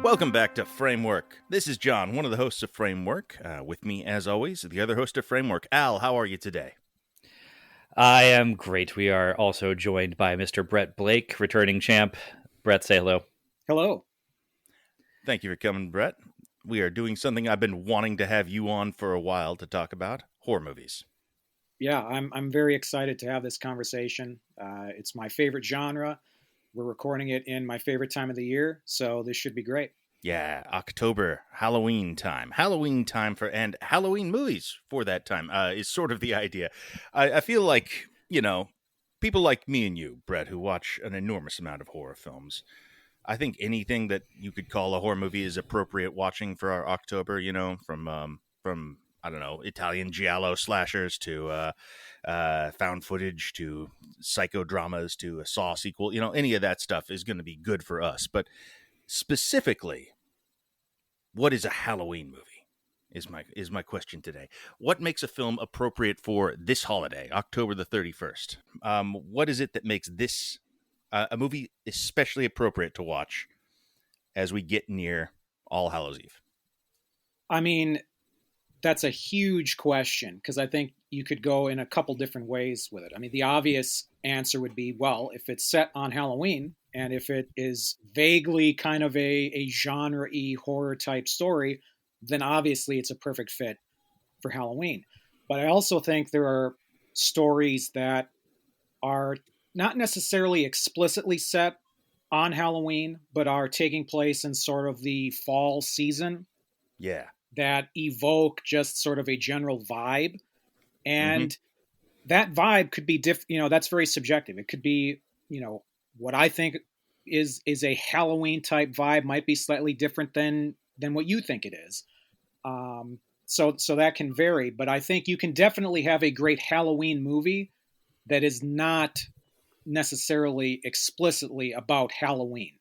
Welcome back to Framework. This is John, one of the hosts of Framework. With me, as always, the other host of Framework, Al. How are you today? I am great. We are also joined by Mr. Brett Blake, returning champ. Brett, say hello. Hello. Thank you for coming, Brett. We are doing something I've been wanting to have you on for a while to talk about: horror movies. Yeah, I'm very excited to have this conversation. It's my favorite genre. We're recording it in my favorite time of the year, so this should be great. Yeah, October, Halloween time. Halloween time and Halloween movies for that time is sort of the idea. I feel like, people like me and you, Brett, who watch an enormous amount of horror films. I think anything that you could call a horror movie is appropriate watching for our October, from I don't know, Italian giallo slashers to found footage to psychodramas to a Saw sequel. Any of that stuff is going to be good for us. But specifically, what is a Halloween movie? Is my question today. What makes a film appropriate for this holiday, October the 31st? What is it that makes this a movie especially appropriate to watch as we get near All Hallows Eve? I mean, that's a huge question because I think you could go in a couple different ways with it. I mean, the obvious answer would be, well, if it's set on Halloween and if it is vaguely kind of a genre-y horror type story, then obviously it's a perfect fit for Halloween. But I also think there are stories that are not necessarily explicitly set on Halloween, but are taking place in sort of the fall season Yeah. that evoke just sort of a general vibe. And Mm-hmm. that vibe could be that's very subjective. It could be, what I think is a Halloween type vibe might be slightly different than what you think it is. So that can vary, but I think you can definitely have a great Halloween movie that is not necessarily explicitly about Halloween.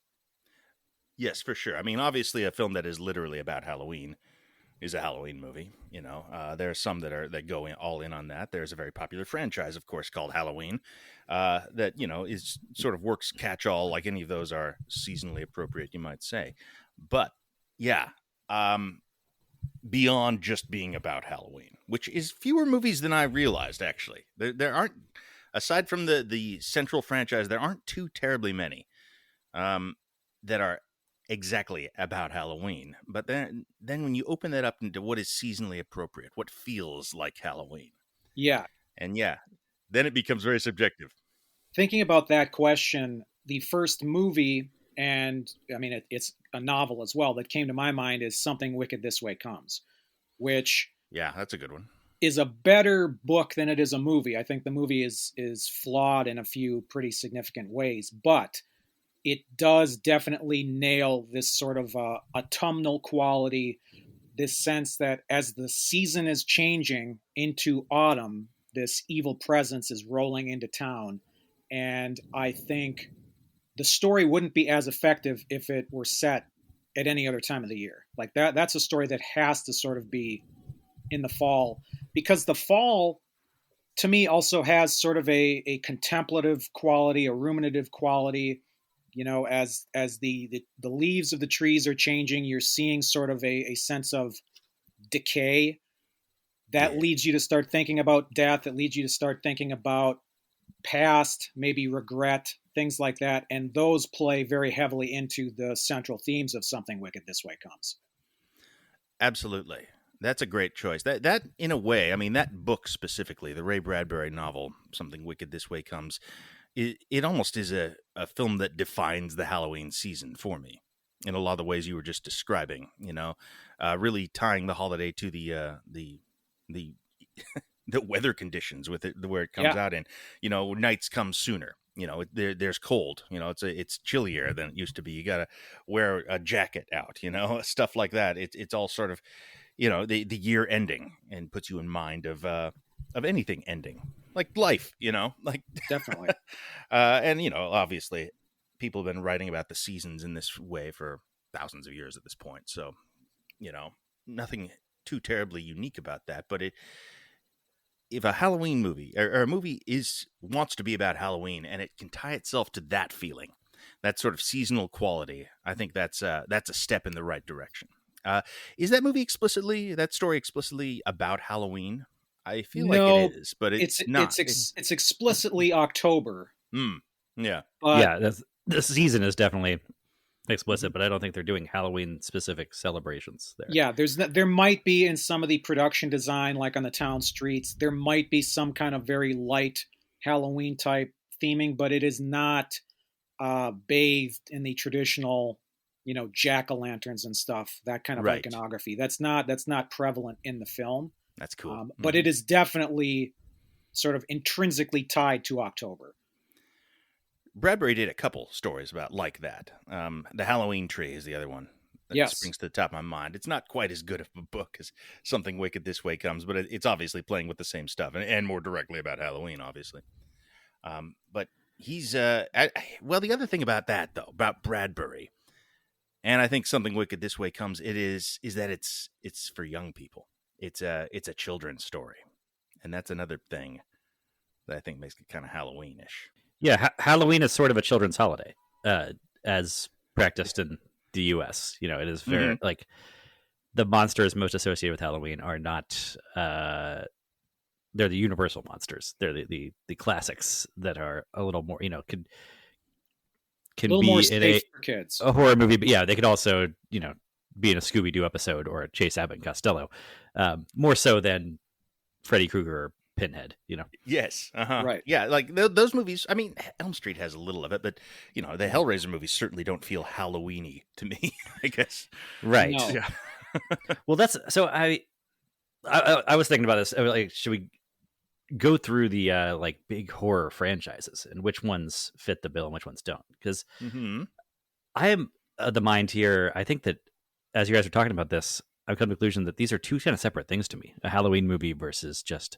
Yes, for sure. I mean, obviously, a film that is literally about Halloween is a Halloween movie. There are some that go all in on that. There's a very popular franchise, of course, called Halloween, that is sort of works catch all, like any of those are seasonally appropriate, you might say. But yeah, beyond just being about Halloween, which is fewer movies than I realized. Actually, there aren't, aside from the central franchise, there aren't too terribly many that are exactly about Halloween. But then when you open that up into what is seasonally appropriate, what feels like Halloween, Yeah. and then it becomes very subjective. Thinking about that question, the first movie, and I mean, it's a novel as well, that came to my mind is Something Wicked This Way Comes, which Yeah, that's a good one. is a better book than it is a movie. I think the movie is flawed in a few pretty significant ways, but it does definitely nail this sort of autumnal quality, this sense that as the season is changing into autumn, this evil presence is rolling into town. And I think the story wouldn't be as effective if it were set at any other time of the year. Like that's a story that has to sort of be in the fall, because the fall to me also has sort of a contemplative quality, a ruminative quality. As the leaves of the trees are changing, you're seeing sort of a sense of decay that Yeah, leads you to start thinking about death, that leads you to start thinking about past, maybe regret, things like that. And those play very heavily into the central themes of Something Wicked This Way Comes. absolutely. That's a great choice. That in a way, I mean, that book specifically, the Ray Bradbury novel, Something Wicked This Way Comes, it almost is a film that defines the Halloween season for me in a lot of the ways you were just describing. Really tying the holiday to the the weather conditions with it, where it comes Yeah. out in. Nights come sooner. There's cold. It's chillier than it used to be. You gotta wear a jacket out. Stuff like that. It's all sort of the year ending, and puts you in mind of anything ending, like life, like Definitely. and obviously people have been writing about the seasons in this way for thousands of years at this point, so you know nothing too terribly unique about that. But if a Halloween movie or a movie wants to be about Halloween, and it can tie itself to that feeling, that sort of seasonal quality. I think that's a step in the right direction. Is that story explicitly about Halloween? I feel like it No, is, but it's it's not. it's it's explicitly October, Yeah. but Yeah, the season is definitely explicit, Mhm. but I don't think they're doing Halloween specific celebrations there. yeah, there might be in some of the production design, like on the town streets, there might be some kind of very light Halloween type theming, but it is not bathed in the traditional, jack o' lanterns and stuff. That kind of Right. iconography. That's not prevalent in the film, That's cool. but it is definitely sort of intrinsically tied to October. Bradbury did a couple stories about like that. The Halloween Tree is the other one that Yes, springs to the top of my mind. It's not quite as good of a book as Something Wicked This Way Comes, but it's obviously playing with the same stuff and more directly about Halloween, obviously. But he's well, the other thing about that though, about Bradbury, and I think Something Wicked This Way Comes, is that it's for young people. It's a children's story, and that's another thing that I think makes it kind of Halloweenish. Yeah, Halloween is sort of a children's holiday, as practiced in the U.S. It is very like the monsters most associated with Halloween are not. They're the universal monsters. They're the classics that are a little more. a Can little more be in safe for kids. a horror movie, but yeah, they could also be in a Scooby Doo episode or a Chase Abbott and Costello, more so than Freddy Krueger or Pinhead. Yes. Right. Yeah, like those movies. I mean, Elm Street has a little of it, but the Hellraiser movies certainly don't feel Halloweeny to me. I guess. Right. No. Yeah. Well, that's so. I was thinking about this. Like, should we go through the like big horror franchises and which ones fit the bill and which ones don't? Because Mm-hmm. I am of the mind here. I think that as you guys are talking about this, I've come to the conclusion that these are two kind of separate things to me: a Halloween movie versus just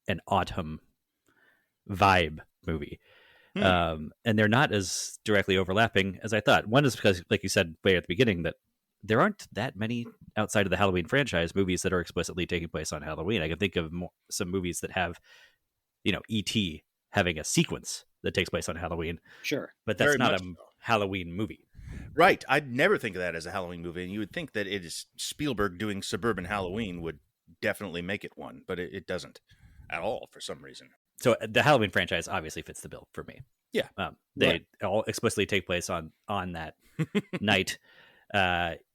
an autumn vibe movie. And they're not as directly overlapping as I thought. One is because, like you said way at the beginning, that there aren't that many outside of the Halloween franchise movies that are explicitly taking place on Halloween. I can think of some movies that have, E.T. having a sequence that takes place on Halloween, Sure. but that's Very not much a so. Halloween movie. Right. I'd never think of that as a Halloween movie, and you would think that it is Spielberg doing suburban Halloween would definitely make it one, but it doesn't at all for some reason. So the Halloween franchise obviously fits the bill for me. Yeah. They Right. all explicitly take place on that night.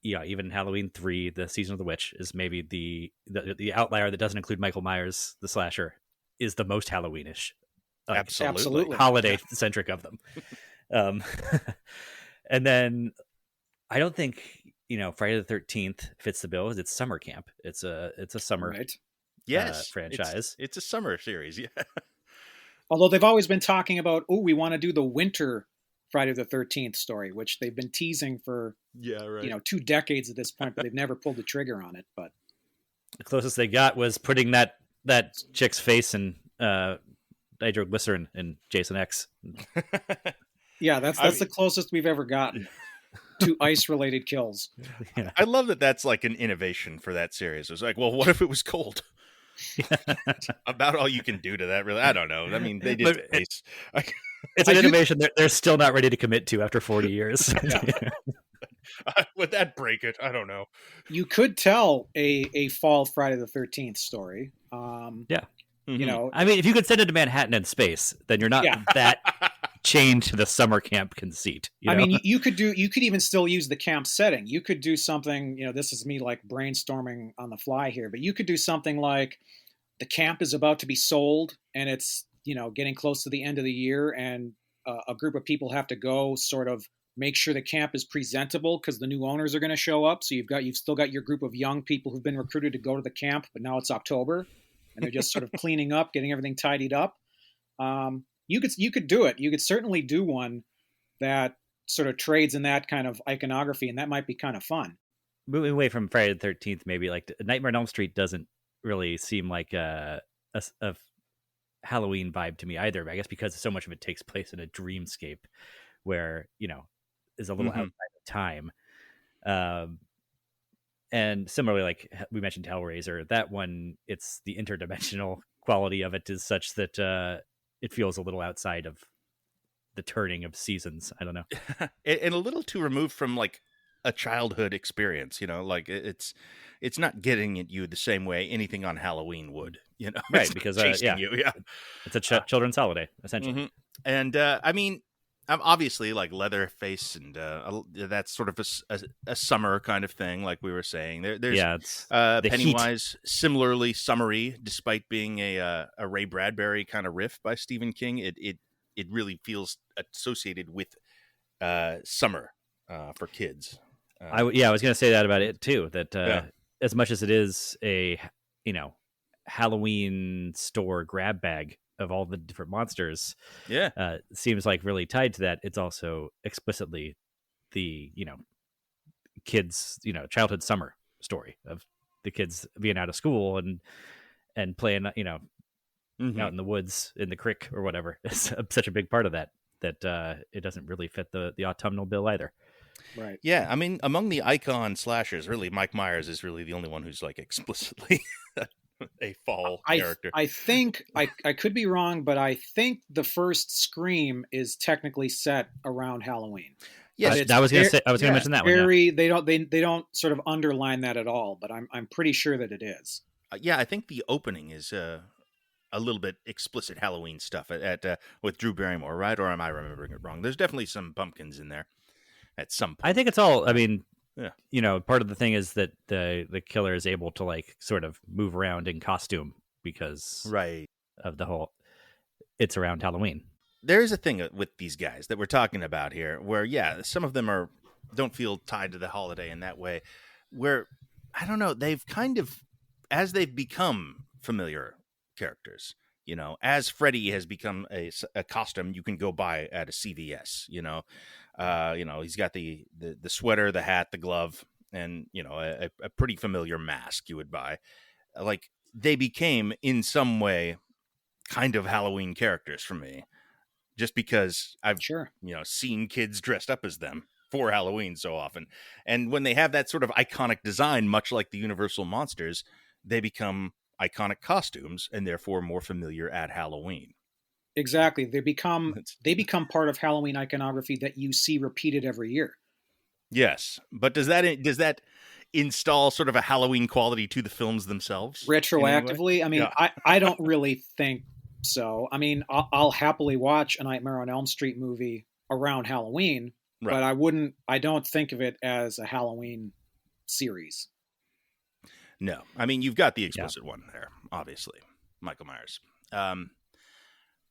Even Halloween 3, the Season of the Witch, is maybe the outlier that doesn't include Michael Myers, the slasher, is the most Halloweenish, like, Absolutely. holiday centric of them. Um, and then I don't think Friday the 13th fits the bill. It's summer camp. It's a summer Right. Yes. franchise. It's a summer series. Yeah. Although they've always been talking about, we want to do the winter Friday the 13th story, which they've been teasing for, Yeah. Right. 2 decades at this point, but they've never pulled the trigger on it. But The closest they got was putting that chick's face in nitroglycerin in Jason X. yeah, that's the closest we've ever gotten to ice-related kills. Yeah. I love that that's like an innovation for that series. It was like, well, what if it was cold? About all you can do to that, really. I don't know. I mean, they did But space. It's an innovation they're still not ready to commit to after 40 years. Would that break it? I don't know. You could tell a fall Friday the 13th story. Yeah. Mhm. I mean, if you could send it to Manhattan in space, then you're not Yeah. that chained to the summer camp conceit. I mean, you could even still use the camp setting. You could do something, this is me like brainstorming on the fly here, but you could do something like the camp is about to be sold and it's, getting close to the end of the year and a group of people have to go sort of make sure the camp is presentable because the new owners are going to show up. So you've still got your group of young people who've been recruited to go to the camp, but now it's October and they're just sort of cleaning up, getting everything tidied up. You could do it. You could certainly do one that sort of trades in that kind of iconography, and that might be kind of fun. Moving away from Friday the 13th, maybe like Nightmare on Elm Street doesn't really seem like a Halloween vibe to me either. I guess because so much of it takes place in a dreamscape where, is a little outside of time. And similarly, like we mentioned Hellraiser, that one, it's the interdimensional quality of it is such that it feels a little outside of the turning of seasons. I don't know. And a little too removed from like a childhood experience, like it's not getting at you the same way anything on Halloween would, Right, it's not because chasing yeah, you. Yeah. it's a children's holiday essentially. Mhm. And I mean, I'm obviously like Leatherface, and that's sort of a summer kind of thing, like we were saying. There's Yeah, it's the heat. Pennywise, similarly summery, despite being a Ray Bradbury kind of riff by Stephen King. It really feels associated with summer for kids. I was going to say that about it too. That Yeah. as much as it is a Halloween store grab bag of all the different monsters, Yeah. seems like really tied to that. It's also explicitly the kids childhood summer story of the kids being out of school and playing Mhm. out in the woods in the creek or whatever. It's such a big part of that it doesn't really fit the autumnal bill either. Right. Yeah, I mean, among the icon slashers, really, Mike Myers is really the only one who's like explicitly a fall character. I think I could be wrong, but I think the first Scream is technically set around Halloween. Yes, I was going to say. I was going to mention that one. Yeah. Very they don't sort of underline that at all, but I'm pretty sure that it is. yeah, I think the opening is a little bit explicit Halloween stuff at with Drew Barrymore, right? Or am I remembering it wrong? There's definitely some pumpkins in there at some point. I think it's all. I mean, Yeah. part of the thing is that the killer is able to like sort of move around in costume because Right. of the whole. It's around Halloween. There is a thing with these guys that we're talking about here where, yeah, some of them don't feel tied to the holiday in that way, where, I don't know, they've kind of, as they've become familiar characters, as Freddy has become a costume you can go buy at a CVS, he's got the sweater, the hat, the glove, and, a pretty familiar mask you would buy. Like, they became in some way kind of Halloween characters for me, just because I've Sure. seen kids dressed up as them for Halloween so often. And when they have that sort of iconic design, much like the Universal monsters, they become iconic costumes and therefore more familiar at Halloween. Exactly. They become part of Halloween iconography that you see repeated every year. Yes, but does that install sort of a Halloween quality to the films themselves Retroactively? I mean, Yeah. I don't really think so. I mean, I'll happily watch a Nightmare on Elm Street movie around Halloween, Right. but I don't think of it as a Halloween series. No, I mean, you've got the explicit one there, obviously, Michael Myers,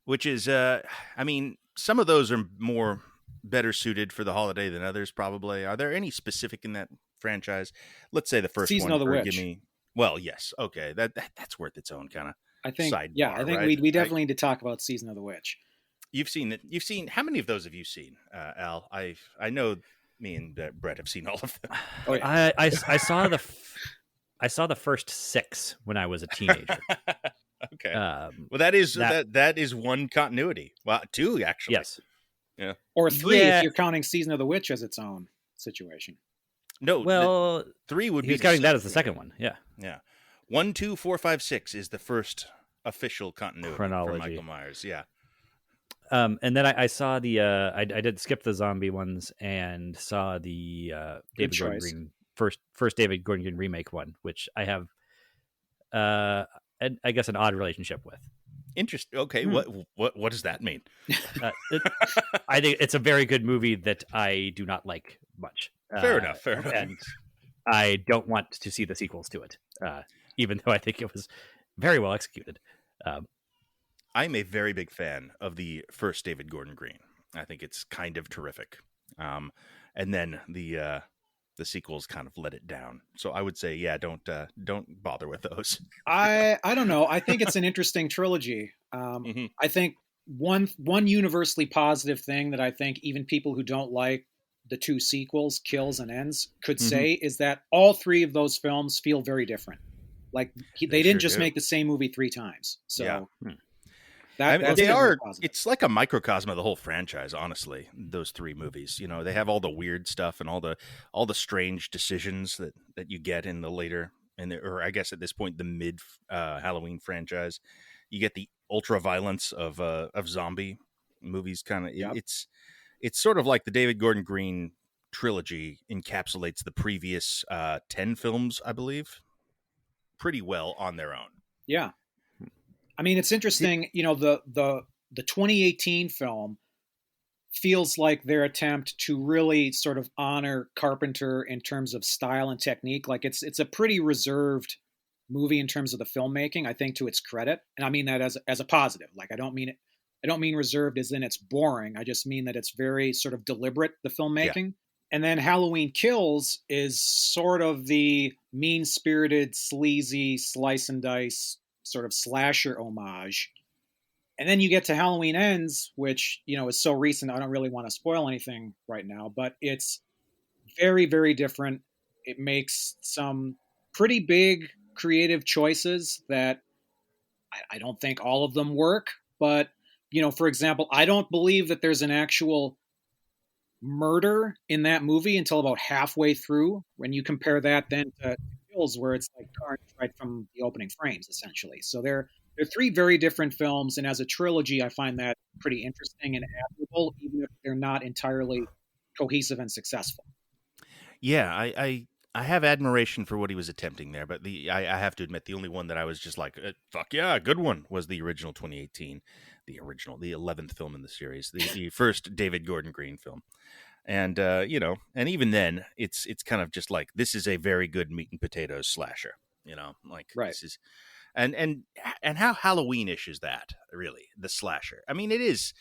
which is, I mean, some of those are more better suited for the holiday than others, probably. Are there any specific in that franchise? Let's say the first Season one. of the Witch. Give me. Well, yes, okay, that's worth its own kind of. I think, sidebar, I think right? we definitely need to talk about Season of the Witch. You've seen it. You've seen, how many of those have you seen, Al? I know me and Brett have seen all of them. Oh, yeah. I saw I saw the first 6 when I was a teenager. Okay. Well, that is one continuity. Well, 2 actually. Yes. Yeah. Or 3 Yeah. if you're counting Season of the Witch as its own situation. No. Well, 3 would he be was counting that as the second one. Yeah. Yeah. 1, 2, 4, 5, 6 is the first official continuity Chronology. for Michael Myers. Yeah. And then I saw the I did skip the zombie ones and saw the David Gordon choice. Green first David Gordon Green remake one, which I have I guess an odd relationship with. Interesting. Okay. What does that mean? I think it's a very good movie that I do not like much. Fair enough. And I don't want to see the sequels to it, even though I think it was very well executed. I'm a very big fan of the first David Gordon Green. I think it's kind of terrific. And then the sequels kind of let it down. So I would say, yeah, don't bother with those. I don't know. I think it's an interesting trilogy. I think one universally positive thing that I think even people who don't like the 2 sequels, Kills and Ends, could say is that all 3 of those films feel very different. Like they didn't just make the same movie 3 times. So yeah. they are. It's like a microcosm of the whole franchise. Honestly, those 3 movies. They have all the weird stuff and all the strange decisions that you get in the later or I guess at this point the mid Halloween franchise. You get the ultra violence of zombie movies kind of Yep. it's sort of like the David Gordon Green trilogy encapsulates the previous 10 films, I believe, pretty well on their own. Yeah. I mean, it's Did, interesting. The 2018 film feels like their attempt to really sort of honor Carpenter in terms of style and technique. Like it's a pretty reserved movie in terms of the filmmaking, I think, to its credit. And I mean that as a positive. Like I don't mean reserved as in it's boring. I just mean that it's very sort of deliberate, the yeah. filmmaking. And then Halloween Kills is sort of the mean spirited, sleazy, slice and dice sort of slasher homage. And then you get to Halloween Ends, which, is so recent. I don't really want to spoil anything right now, but it's very, very different. It makes some pretty big creative choices that I don't think all of them work. But, for example, I don't believe that there's an actual murder in that movie until about halfway through. When you compare that then to Kills, where it's like carnage right from the opening frames, essentially. So they're three very different films, and as a trilogy, I find that pretty interesting and admirable, even if they're not entirely cohesive and successful. Yeah, I have admiration for what he was attempting there, but I have to admit the only one that I was just like, fuck yeah, good one was the original 2018, the 11th film in the series, the first David Gordon Green film. And and even then, it's kind of just like, this is a very good meat and potatoes slasher. Like Right. this is, and how Halloweenish is that, really, the slasher? I mean, it is.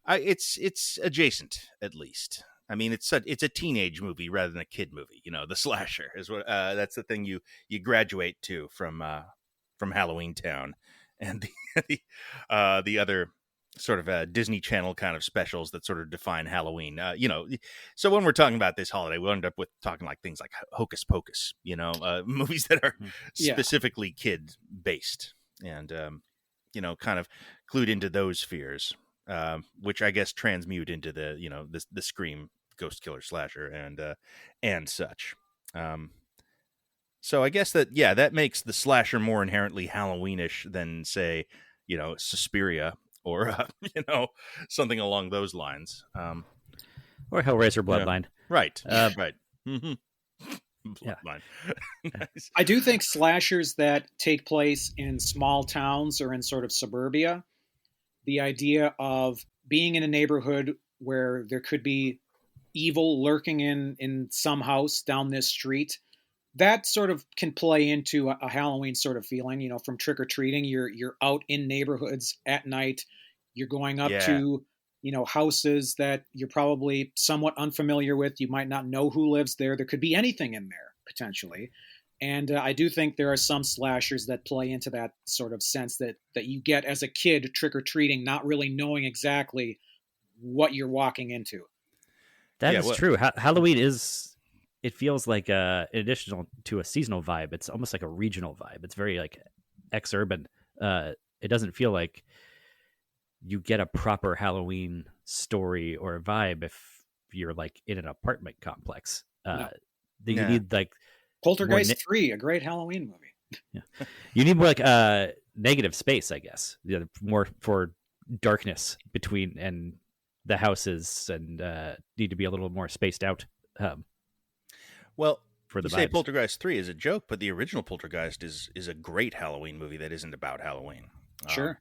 It's adjacent, at least. I mean, it's a teenage movie rather than a kid movie. The slasher is what that's the thing you graduate to from Halloween Town, and the other sort of Disney Channel kind of specials that sort of define Halloween. So when we're talking about this holiday, we'll end up with talking like things like Hocus Pocus. Movies that are Yeah. specifically kid based, and kind of clued into those spheres, which I guess transmute into the Scream ghost killer slasher and such. So I guess that makes the slasher more inherently Halloweenish than, say, Suspiria or something along those lines. Or Hellraiser Yeah. Bloodline. Right. Uh, Right. Mm-hmm. Yeah. Bloodline. Nice. I do think slashers that take place in small towns or in sort of suburbia, the idea of being in a neighborhood where there could be evil lurking in some house down this street, that sort of can play into a Halloween sort of feeling. From trick or treating, you're out in neighborhoods at night, you're going up Yeah. to houses that you're probably somewhat unfamiliar with. You might not know who lives there. There could be anything in there potentially. And I do think there are some slashers that play into that sort of sense that you get as a kid trick or treating, not really knowing exactly what you're walking into. That Yeah. is Well, true. Halloween is. It feels like in addition to a seasonal vibe, it's almost like a regional vibe. It's very like ex-urban. It doesn't feel like you get a proper Halloween story or a vibe if you're like in an apartment complex. No. You yeah. need like Poltergeist 3, a great Halloween movie. yeah. You need more like negative space, I guess. More for darkness between and the houses, and need to be a little more spaced out Well, for the you say vibes. Poltergeist 3 is a joke, but the original Poltergeist is a great Halloween movie that isn't about Halloween. Sure.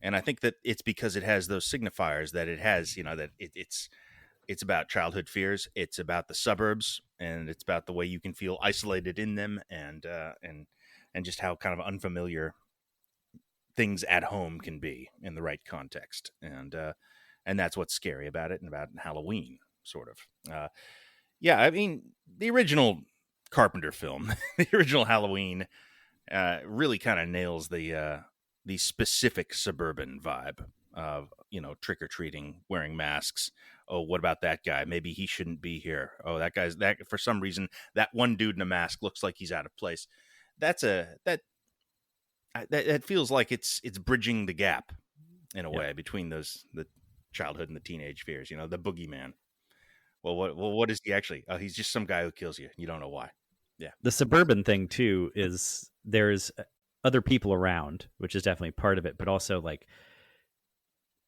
And I think that it's because it has those signifiers that it has, that it's about childhood fears, it's about the suburbs, and it's about the way you can feel isolated in them, and just how kind of unfamiliar things at home can be in the right context, and that's what's scary about it and about Halloween, sort of. Yeah, I mean, the original Carpenter film, the original Halloween, really kind of nails the specific suburban vibe of trick or treating, wearing masks. Oh, what about that guy? Maybe he shouldn't be here. Oh, that for some reason that one dude in a mask looks like he's out of place. That feels like it's bridging the gap in a Yeah. way between the childhood and the teenage fears. The boogeyman. What is he actually? Oh, he's just some guy who kills you. You don't know why. Yeah. The suburban thing too is there's other people around, which is definitely part of it, but also like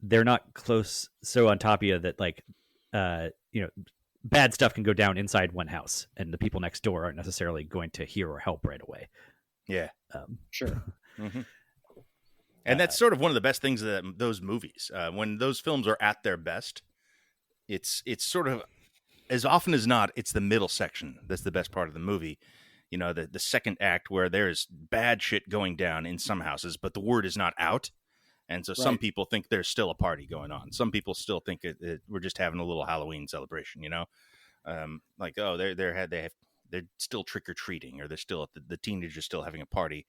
they're not close so on top of you that like you know, bad stuff can go down inside one house and the people next door aren't necessarily going to hear or help right away. Yeah. Um, Sure. Mm-hmm. And that's sort of one of the best things that those movies, when those films are at their best, it's sort of, as often as not, it's the middle section that's the best part of the movie. You know, the second act where there's bad shit going down in some houses, but the word is not out. And so some Right. people think there's still a party going on. Some people still think we're just having a little Halloween celebration, you know? Like, oh, they're still trick or treating, or they're still the teenagers still having a party,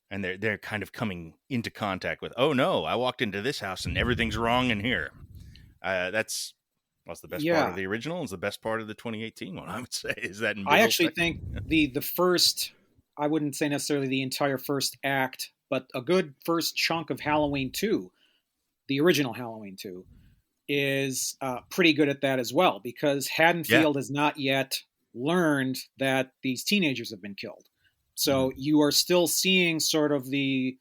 and they're kind of coming into contact with, oh no, I walked into this house and everything's wrong in here. That's the best part of Yeah. the original. Is the best part of the 2018 one. I would say is that I middle actually section. think the first, I wouldn't say necessarily the entire first act, but a good first chunk of Halloween 2, the original Halloween 2, is pretty good at that as well, because Yeah, Haddonfield has not yet learned that these teenagers have been killed. So Mhm. you are still seeing sort of the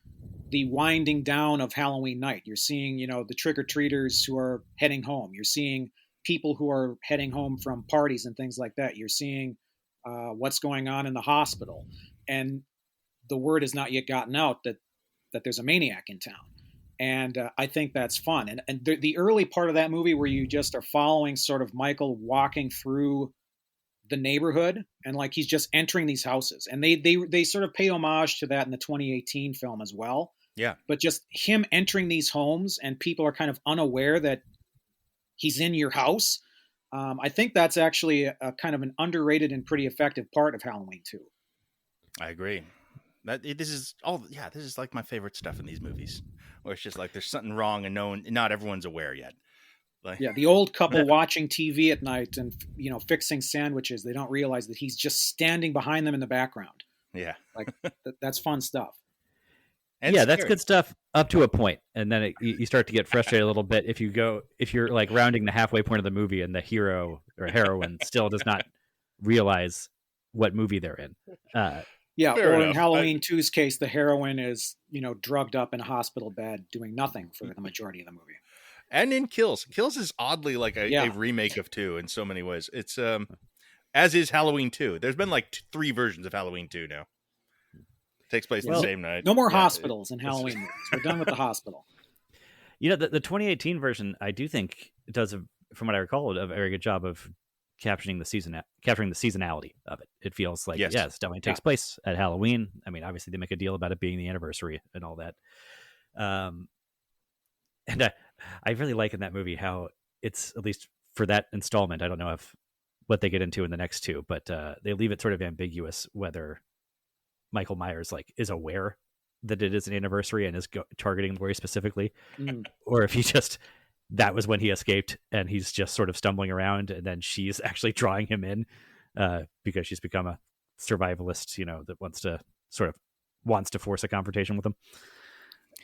winding down of Halloween night. You're seeing, the trick or treaters who are heading home. You're seeing people who are heading home from parties and things like that. You're seeing what's going on in the hospital, and the word has not yet gotten out that there's a maniac in town. And I think that's fun. And the early part of that movie where you just are following sort of Michael walking through the neighborhood, and like he's just entering these houses, and they sort of pay homage to that in the 2018 film as well. yeah, But just him entering these homes and people are kind of unaware that he's in your house. I think that's actually a kind of an underrated and pretty effective part of Halloween 2. I agree. This is all. Yeah, this is like my favorite stuff in these movies, where it's just like there's something wrong and not everyone's aware yet. Like, Yeah, the old couple watching TV at night and fixing sandwiches. They don't realize that he's just standing behind them in the background. yeah, Like that's fun stuff. and Yeah, that's scary. good stuff up to a point, and then you start to get frustrated a little bit if you're like rounding the halfway point of the movie and the hero or heroine still does not realize what movie they're in. Yeah, Fair or in enough. Halloween 2's case, the heroine is drugged up in a hospital bed doing nothing for the majority of the movie. And in Kills is oddly like a Yeah, remake of 2 in so many ways. It's as is Halloween 2. There's been like 3 versions of Halloween 2 now. Takes place yeah. the same night. No more Yeah, hospitals in Halloween movies. We're done with the hospital. You know, the 2018 version, I do think it does, from what I recall, a very good job of capturing the seasonality of it. It feels like, Yes. yes, definitely takes place at Halloween. I mean, obviously they make a deal about it being the anniversary and all that. And I really like in that movie how it's, at least for that installment, I don't know if what they get into in the next two, but they leave it sort of ambiguous whether Michael Myers like is aware that it is an anniversary and is targeting Laurie specifically, or if he just that was when he escaped and he's just sort of stumbling around, and then she's actually drawing him in because she's become a survivalist, that wants to force a confrontation with him.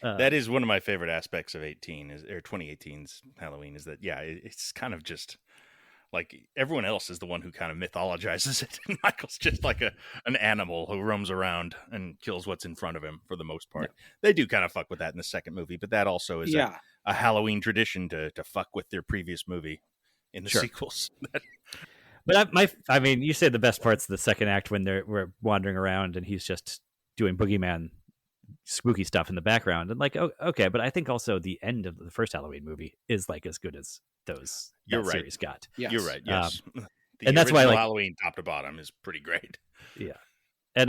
That is one of my favorite aspects of 2018's Halloween is that it's kind of just like everyone else is the one who kind of mythologizes it, and Michael's just like an animal who roams around and kills what's in front of him for the most part. Yeah. They do kind of fuck with that in the second movie, but that also is a Halloween tradition to fuck with their previous movie in the sequels. But I mean, you said the best part's the second act when we're wandering around and he's just doing boogeyman spooky stuff in the background, and like, okay, but I think also the end of the first Halloween movie is like as good as those series got. Yes. You're right. Yes, and that's why Halloween top to bottom is pretty great. Yeah, and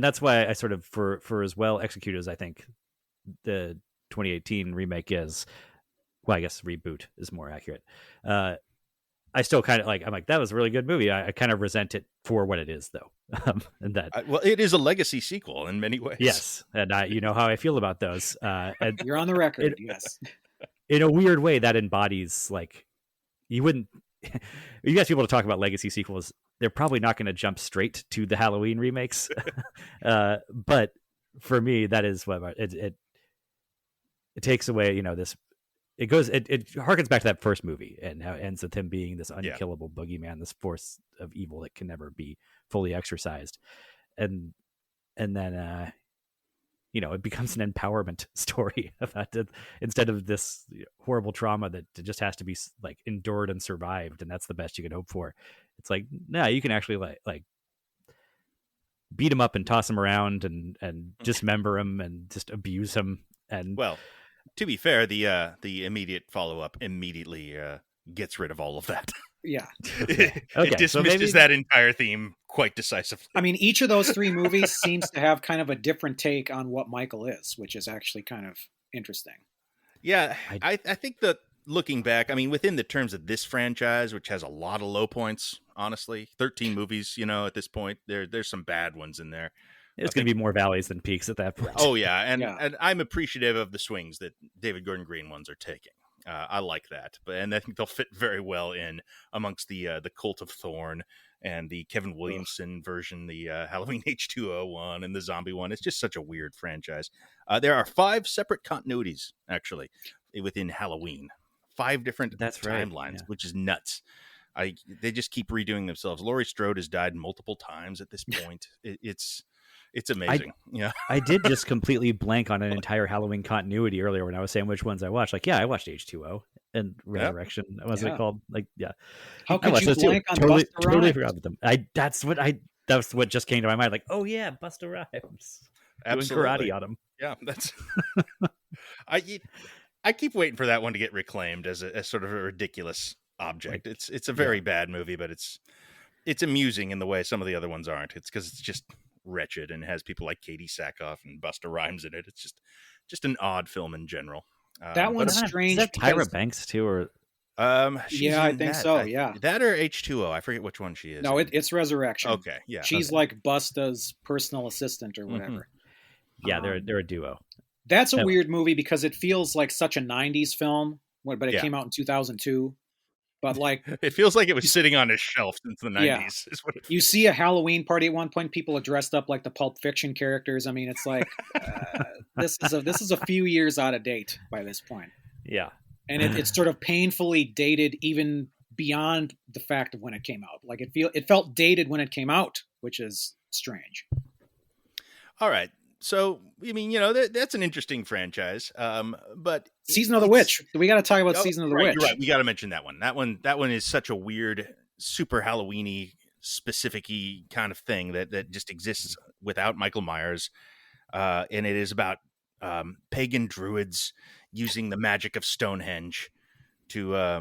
that's why I sort of for as well executed as I think the 2018 remake is. Well, I guess reboot is more accurate. I still kind of I'm like, that was a really good movie. I kind of resent it for what it is, though. And that it is a legacy sequel in many ways. Yes, and you know how I feel about those. And you're on the record. Yes, in a weird way, that embodies you wouldn't. You guys people to talk about legacy sequels. They're probably not going to jump straight to the Halloween remakes, but for me, that is what it takes away. This. It harkens back to that first movie and how it ends with him being this unkillable boogeyman, this force of evil that can never be fully exorcised. And then, it becomes an empowerment story about it, instead of this horrible trauma that just has to be like endured and survived, and that's the best you can hope for. It's like, no, you can actually like beat him up and toss him around and dismember him and just abuse him. And Well, to be fair, the immediate follow up immediately gets rid of all of that. Yeah. It Okay, dismisses so maybe that entire theme quite decisively. I mean, each of those three movies seems to have kind of a different take on what Michael is, which is actually kind of interesting. Yeah, I think that looking back, I mean, within the terms of this franchise, which has a lot of low points, honestly, 13 movies, at this point, there's some bad ones in there. it's going to be more valleys than peaks at that point. Oh yeah, and Yeah. and I'm appreciative of the swings that David Gordon Green ones are taking. I like that, and I think they'll fit very well in amongst the Cult of Thorn and the Kevin Williamson version, the Halloween H2O one, and the zombie one. It's just such a weird franchise. There are 5 separate continuities actually within Halloween, 5 different That's right, timelines, yeah. which is nuts. They just keep redoing themselves. Laurie Strode has died multiple times at this point. It's amazing. Yeah. I did just completely blank on an entire Halloween continuity earlier when I was saying which ones I watched. Like, yeah, I watched H2O and Resurrection. Wasn't it called? Like, yeah. How I could watched you those too. blank on Totally, Busta totally Rhymes? forgot about them. That's what just came to my mind. Like, oh yeah, Busta Rhymes doing Absolutely. karate on him. Yeah, that's. I keep waiting for that one to get reclaimed as sort of a ridiculous object. Like, It's a very bad movie, but it's amusing in the way some of the other ones aren't. It's because it's just wretched and has people like Katie Sackhoff and Busta Rhymes in it. It's just an odd film in general. That one's Is strange. that Tyra because- Banks too, or she's Yeah, I in think that. so, yeah. That or H2O. I forget which one she is. No, in. it's Resurrection. Okay, yeah. She's like Busta's personal assistant or whatever. yeah, they're a duo. That's a Oh. weird movie because it feels like such a 90s film, but it Yeah. came out in 2002. But like, It feels like it was sitting on a shelf since the 90s. Is what it you see a Halloween party at one point, people are dressed up like the Pulp Fiction characters. I mean, it's like this is a few years out of date by this point. Yeah. And it's sort of painfully dated even beyond the fact of when it came out. Like it felt dated when it came out, which is strange. All right. So, I mean, that's an interesting franchise. But Season of the Witch. We got to talk about Season of the Witch. You're right. We got to mention that one. That one is such a weird, super Halloween-y, specific-y kind of thing that just exists without Michael Myers. And it is about pagan druids using the magic of Stonehenge to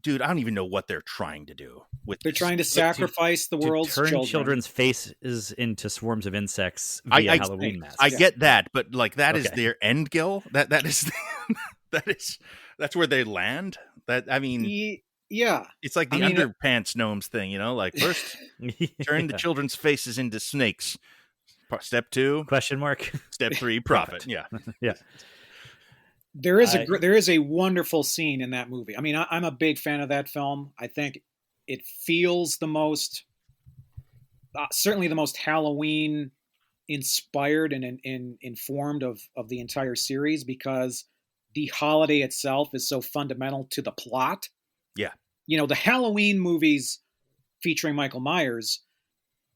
dude, I don't even know what they're trying to do with They're this. trying to sacrifice the world's turn children. children's faces into swarms of insects via Halloween masks. I get that, but like that is Okay. their end goal. That is that's where they land. That I mean, Yeah. it's like the underpants gnomes thing, like first turn the children's faces into snakes. Step 2, question mark. step 3, profit. Yeah. Yeah. There is a wonderful scene in that movie. I mean, I'm a big fan of that film. I think it feels the most, certainly the most Halloween inspired and informed of the entire series, because the holiday itself is so fundamental to the plot. Yeah. The Halloween movies featuring Michael Myers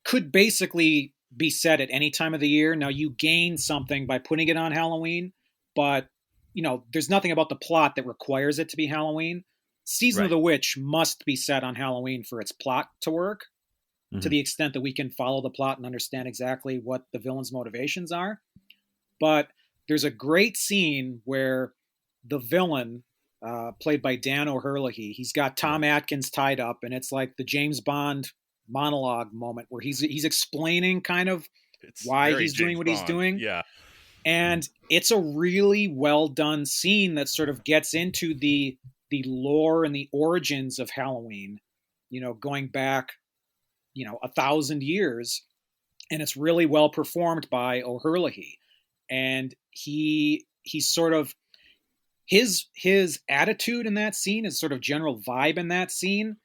could basically be set at any time of the year. Now, you gain something by putting it on Halloween, but there's nothing about the plot that requires it to be Halloween. Season of the Witch must be set on Halloween for its plot to work, to the extent that we can follow the plot and understand exactly what the villain's motivations are. But there's a great scene where the villain, played by Dan O'Herlihy, he's got Tom Atkins tied up, and it's like the James Bond monologue moment where he's explaining kind of why he's doing what he's doing. Yeah. And it's a really well done scene that sort of gets into the lore and the origins of Halloween, going back, 1,000 years. And it's really well performed by O'Herlihy. And he's sort of, his attitude in that scene, his sort of general vibe in that scene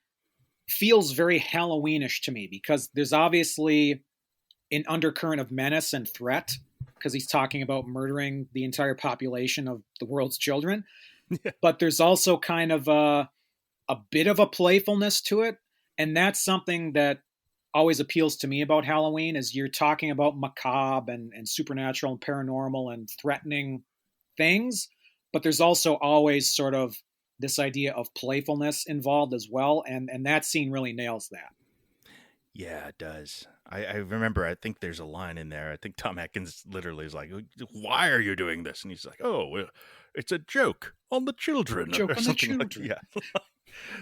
feels very Halloweenish to me, because there's obviously an undercurrent of menace and threat, because he's talking about murdering the entire population of the world's children. But there's also kind of a bit of a playfulness to it. And that's something that always appeals to me about Halloween is you're talking about macabre and supernatural and paranormal and threatening things, but there's also always sort of this idea of playfulness involved as well, and that scene really nails that. Yeah, it does. I remember, I think there's a line in there. I think Tom Atkins literally is like, "Why are you doing this?" And he's like, "Oh, well, it's a joke on the children," Joke or on the something like children. yeah.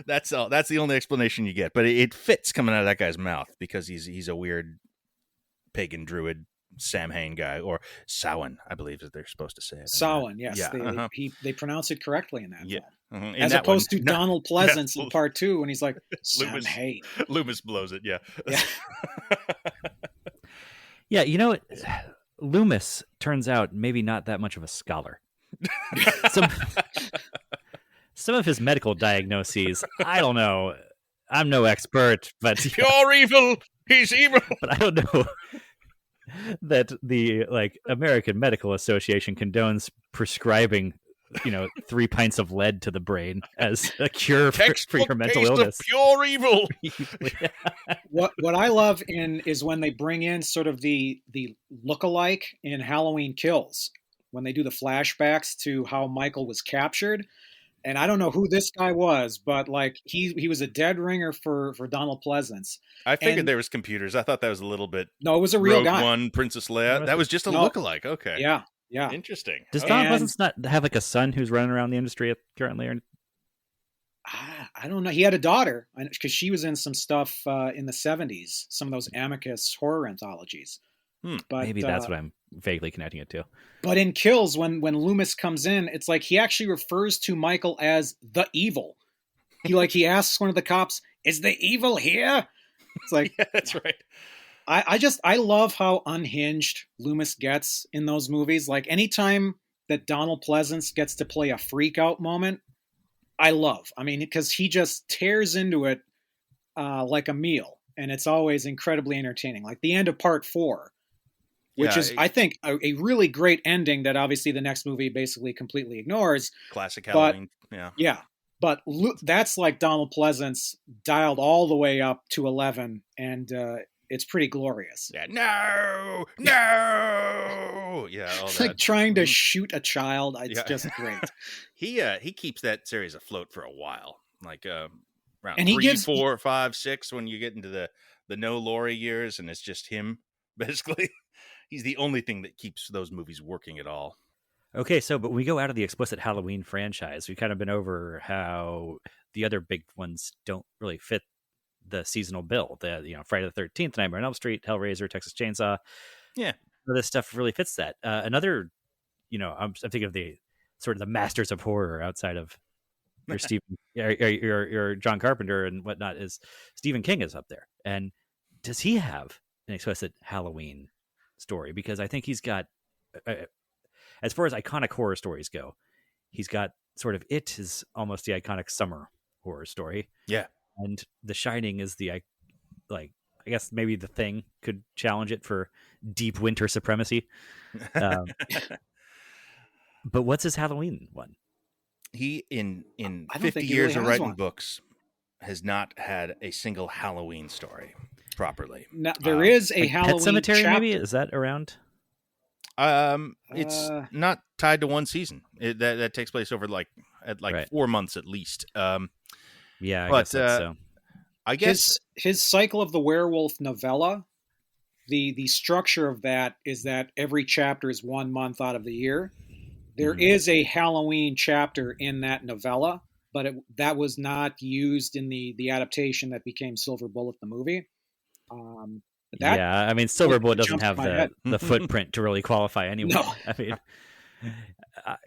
That's all. That's the only explanation you get, but it fits coming out of that guy's mouth because he's a weird pagan druid Samhain guy, or Samhain, I believe that they're supposed to say it. Samhain, yes, Yeah, uh-huh. they pronounce it correctly in that Yeah. film, In as that one, opposed to no, Donald yeah, Pleasance in part two, when he's like Loomis, Samhain. Loomis blows it. Yeah, Yeah. Yeah, you know, Loomis turns out maybe not that much of a scholar. Some some of his medical diagnoses, I don't know. I'm no expert, but Pure evil. He's evil. but I don't know that the American Medical Association condones prescribing 3 pints of lead to the brain as a cure for your mental taste illness. Of pure evil. What I love is when they bring in sort of the look-alike in Halloween Kills, when they do the flashbacks to how Michael was captured. And I don't know who this guy was, but like he was a dead ringer for Donald Pleasance. I figured And there was computers. I thought that was a little bit no, it was a real Rogue guy. One, Princess Leia. That was just a No. lookalike. Okay. Yeah, yeah. Interesting. Does Okay. Donald And- Pleasance not have like a son who's running around the industry currently? Or I don't know. He had a daughter because she was in some stuff in the 70s, some of those Amicus horror anthologies. But maybe that's what I'm vaguely connecting it to. But in Kills, when Loomis comes in, it's like he actually refers to Michael as the evil. He asks one of the cops, "Is the evil here?" It's like, Yeah, that's right. I love how unhinged Loomis gets in those movies. Like anytime that Donald Pleasance gets to play a freak out moment, I love. I mean, because he just tears into it like a meal, and it's always incredibly entertaining. Like the end of part 4. Which is, I think, a really great ending that obviously the next movie basically completely ignores. Classic Halloween. Yeah. Yeah. But that's like Donald Pleasance dialed all the way up to 11, and it's pretty glorious. Yeah. No. Yeah. All It's that. like trying to shoot a child. It's just great. He keeps that series afloat for a while, like around And he 3, gives 4, 5, 6 when you get into the no Laurie years, and it's just him basically. He's the only thing that keeps those movies working at all. Okay, so but we go out of the explicit Halloween franchise. We've kind of been over how the other big ones don't really fit the seasonal bill. The Friday the 13th, Nightmare on Elm Street, Hellraiser, Texas Chainsaw. Yeah, this stuff really fits that. Another, I'm thinking of the sort of the masters of horror outside of your Stephen, your John Carpenter and whatnot. Is Stephen King is up there, and does he have an explicit Halloween story? Because I think he's got, as far as iconic horror stories go, he's got sort of It is almost the iconic summer horror story. Yeah, and The Shining is the I guess maybe The Thing could challenge it for deep winter supremacy. But what's his Halloween one? He in I don't 50 think he years really of has writing one. books has not had a single Halloween story properly. Now, there is a Like Halloween Pet Cemetery, chapter. maybe? Is that around? It's not tied to one season. That takes place over like Right. 4 months at least. Yeah, I but, guess that's so. I guess His Cycle of the Werewolf novella, the structure of that is that every chapter is 1 month out of the year. There is a Halloween chapter in that novella, but that was not used in the adaptation that became Silver Bullet, the movie. I mean, Silver Bullet doesn't jumps have to my head. the footprint to really qualify anyway. No. I mean,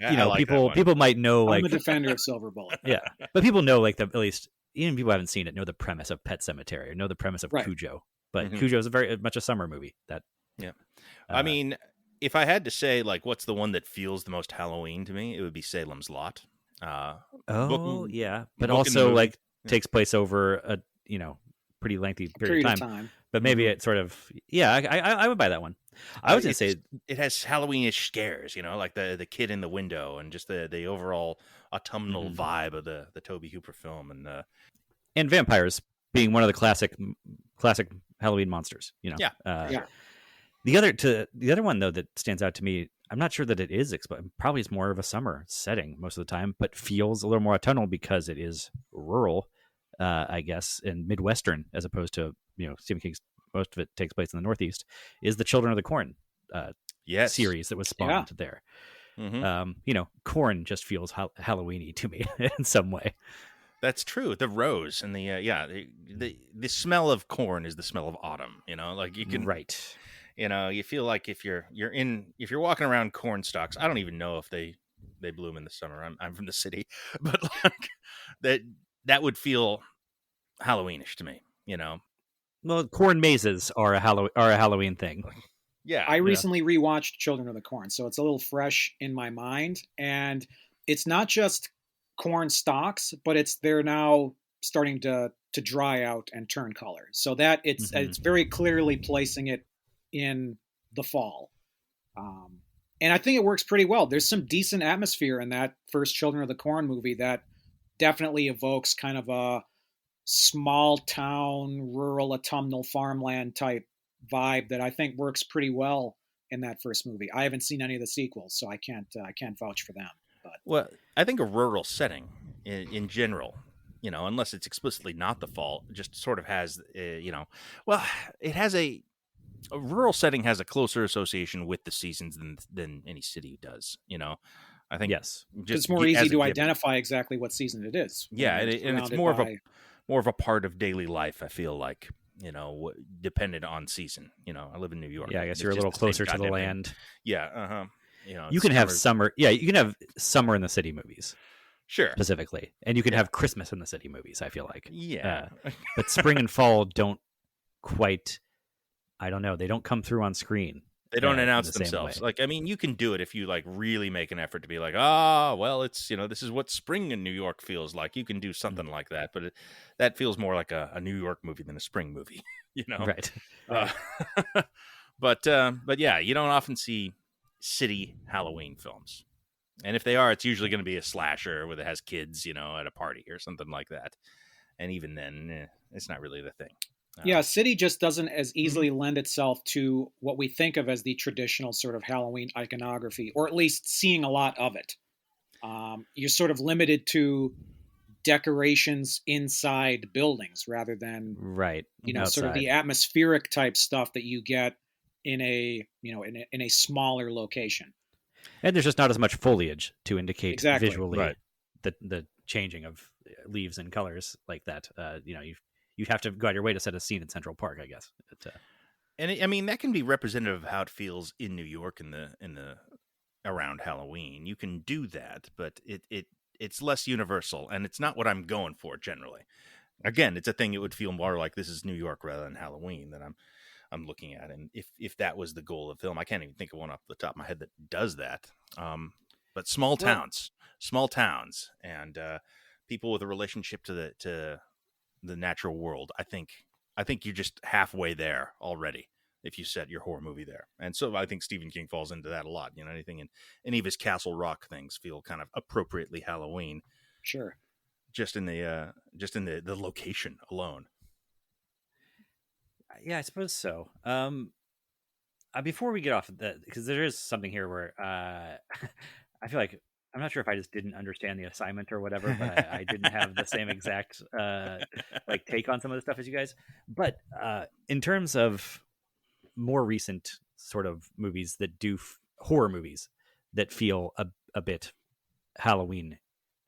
I like that one. people might know I'm like a defender of Silver Bullet. yeah, but people know like at least even people who haven't seen it know the premise of Pet Cemetery or know the premise of Right. Cujo. But Mhm. Cujo is very much a summer movie. That Yeah. I mean, if I had to say like what's the one that feels the most Halloween to me, it would be Salem's Lot. yeah, but book in the also movie. like Yeah. takes place over a pretty lengthy period of time. But maybe it sort of I would buy that one. I was gonna say it has Halloweenish scares, like the kid in the window and just the overall autumnal vibe of the Tobe Hooper film, and and vampires being one of the classic Halloween monsters. You know, Yeah, for Yeah. sure. the other one though that stands out to me. I'm not sure that it is. Probably it's more of a summer setting most of the time, but feels a little more autumnal because it is rural, I guess, and Midwestern as opposed to Stephen King's. Most of it takes place in the Northeast. Is the Children of the Corn uh, Yes. series that was Yeah. spawned there? Hmm. Corn just feels Halloweeny to me in some way. That's true. The rose and the smell of corn is the smell of autumn. Like you can, Right. you feel like if you're walking around corn stalks. I don't even know if they bloom in the summer. I'm from the city, but like that would feel Halloweenish to me. Well, corn mazes are a Halloween thing. Yeah. I Yeah. recently rewatched Children of the Corn, so it's a little fresh in my mind. And it's not just corn stalks, but they're now starting to dry out and turn color. So that it's very clearly placing it in the fall. And I think it works pretty well. There's some decent atmosphere in that first Children of the Corn movie that definitely evokes kind of a small town, rural, autumnal farmland type vibe that I think works pretty well in that first movie. I haven't seen any of the sequels, so I can't vouch for them. But Well, I think a rural setting in general, unless it's explicitly not the fall, just sort of has, well, it has a rural setting has a closer association with the seasons than any city does. I think Yes. it's just more easy as a to given. identify exactly what season it is. Yeah, When you're and it's surrounded more by, of a part of daily life. I feel like dependent on season. I live in New York. Yeah, I guess It's you're a just little the same closer to the goddamn thing. land. Yeah. You can have summer's- summer. Yeah, you can have summer in the city movies Sure. specifically, and you can Yeah. have Christmas in the city movies. I feel like. Yeah. But spring and fall don't quite. I don't know. They don't come through on screen. They don't in announce the same themselves. way. Like, I mean, you can do it if you like really make an effort to be like, well, it's this is what spring in New York feels like. You can do something like that, but that feels more like a New York movie than a spring movie. Right. Uh, but yeah, you don't often see city Halloween films, and if they are, it's usually going to be a slasher where it has kids, at a party or something like that. And even then, it's not really the thing. yeah, city just doesn't as easily lend itself to what we think of as the traditional sort of Halloween iconography, or at least seeing a lot of it. You're sort of limited to decorations inside buildings rather than Right. sort of Outside. the atmospheric type stuff that you get in a in a smaller location. And there's just not as much foliage to indicate Exactly. visually Right. the changing of leaves and colors like that. You have to go out your way to set a scene in Central Park, I guess. And I mean, that can be representative of how it feels in New York in the around Halloween. You can do that, but it's less universal, and it's not what I'm going for generally. Again, it's a thing. It would feel more like this is New York rather than Halloween that I'm looking at. And if that was the goal of film, I can't even think of one off the top of my head that does that. But small towns, and people with a relationship to the natural world. I think you're just halfway there already if you set your horror movie there. And so I think Stephen King falls into that a lot. Anything in any of his Castle Rock things feel kind of appropriately Halloween, Sure. just in the location alone. Yeah, I suppose so. Before we get off of that, because there is something here where I feel like I'm not sure if I just didn't understand the assignment or whatever, but I didn't have the same exact take on some of the stuff as you guys. But in terms of more recent sort of movies that do horror movies that feel a bit Halloween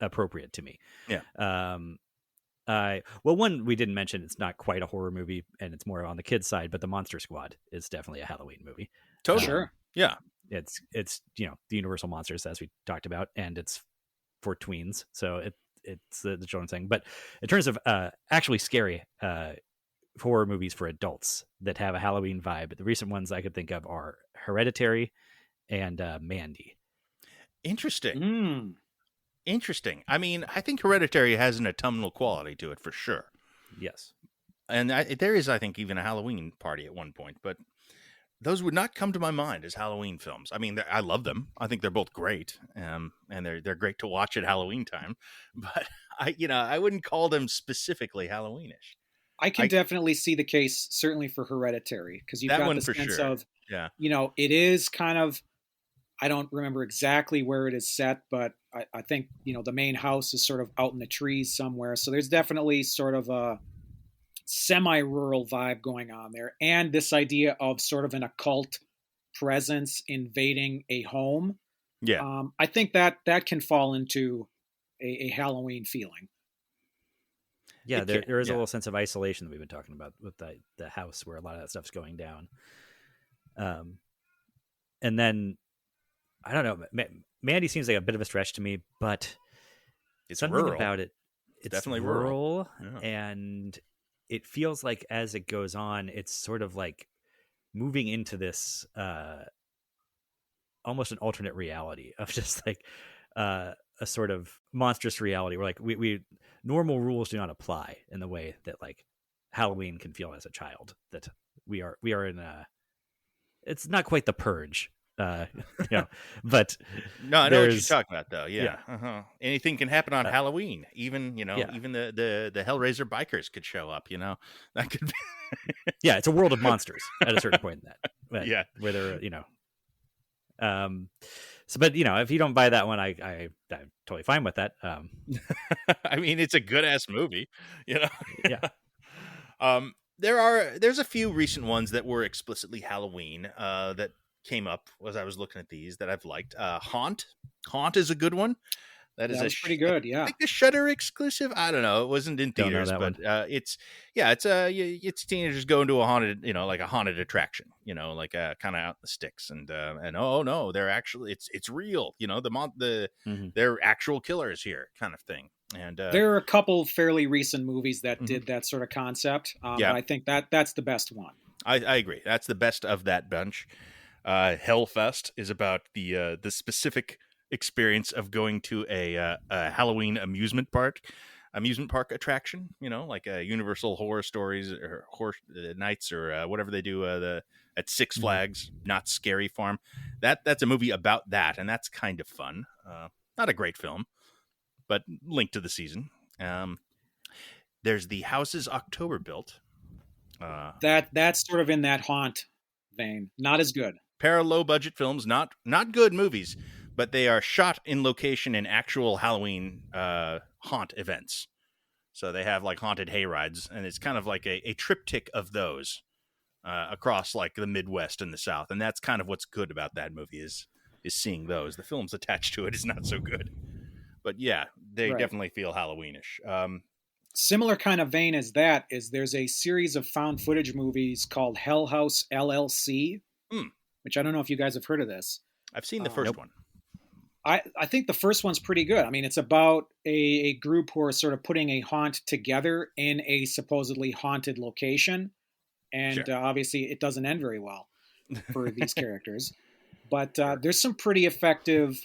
appropriate to me. Yeah. Well, one we didn't mention, it's not quite a horror movie and it's more on the kids side, but the Monster Squad is definitely a Halloween movie. Totally. Sure. Yeah. It's the Universal monsters as we talked about, and it's for tweens, so it's the children's thing. But in terms of actually scary horror movies for adults that have a Halloween vibe, the recent ones I could think of are Hereditary and Mandy. Interesting. Interesting. I mean, I think Hereditary has an autumnal quality to it for sure. Yes. And there is, I think, even a Halloween party at one point, but those would not come to my mind as Halloween films. I mean, I love them. I think they're both great, and they're great to watch at Halloween time. But I wouldn't call them specifically Halloweenish. I can I definitely see the case, certainly for Hereditary, because you've that got one the for sense sure. of, Yeah. it is kind of, I don't remember exactly where it is set, but I think, the main house is sort of out in the trees somewhere. So there's definitely sort of a semi-rural vibe going on there. And this idea of sort of an occult presence invading a home. Yeah. I think that can fall into a Halloween feeling. Yeah, It can. there is a Yeah. little sense of isolation that we've been talking about with the house where a lot of that stuff's going down. And then I don't know, Mandy seems like a bit of a stretch to me, but It's something rural. about it, It's it's definitely rural. rural, Yeah. and it feels like as it goes on, it's sort of like moving into this almost an alternate reality of just like a sort of monstrous reality where like we normal rules do not apply in the way that like Halloween can feel as a child. That we are in a, it's not quite the purge, uh, but No, I know what you're there's talking about, though. yeah, Yeah. Anything can happen on uh, Halloween. Even yeah, even the Hellraiser bikers could show up. That could be. yeah. It's a world of monsters at a certain point in that, Yeah. where they're. Um, so, but if you don't buy that one, I'm totally fine with that. I mean, it's a good ass movie. You know. Yeah, There's a few recent ones that were explicitly Halloween that came up as I was looking at these that I've liked. Haunt is a good one. That is That was pretty good. I Yeah. think a Shudder exclusive. I don't know. It wasn't in don't know theaters, that but one. it's teenagers going to a haunted, like a haunted attraction, like kind of out in the sticks, and oh no, they're actually it's real. Mm-hmm. they're actual killers here, kind of thing. And There are a couple fairly recent movies that mhm. did that sort of concept, Yeah, but I think that's the best one. I agree. That's the best of that bunch. Hellfest is about the specific experience of going to a Halloween amusement park attraction. Like Universal Horror Stories or Horror Nights or whatever they do at Six Mm-hmm. Flags, not Scary Farm. That's a movie about that, and that's kind of fun. Not a great film, but linked to the season. There's the Houses October Built. That's sort of in that haunt vein. Not as good. Pair of low budget films, not good movies, but they are shot in location in actual Halloween haunt events. So they have like haunted hay rides, and it's kind of like a triptych of those across like the Midwest and the South, and that's kind of what's good about that movie is seeing those. The films attached to it is not so good, but yeah, they Right. definitely feel Halloweenish. Similar kind of vein as that is there's a series of found footage movies called Hell House LLC, Hmm. which I don't know if you guys have heard of this. I've seen the first Nope. one. I think the first one's pretty good. I mean, it's about a group who are sort of putting a haunt together in a supposedly haunted location. And Sure. obviously, it doesn't end very well for these characters. But there's some pretty effective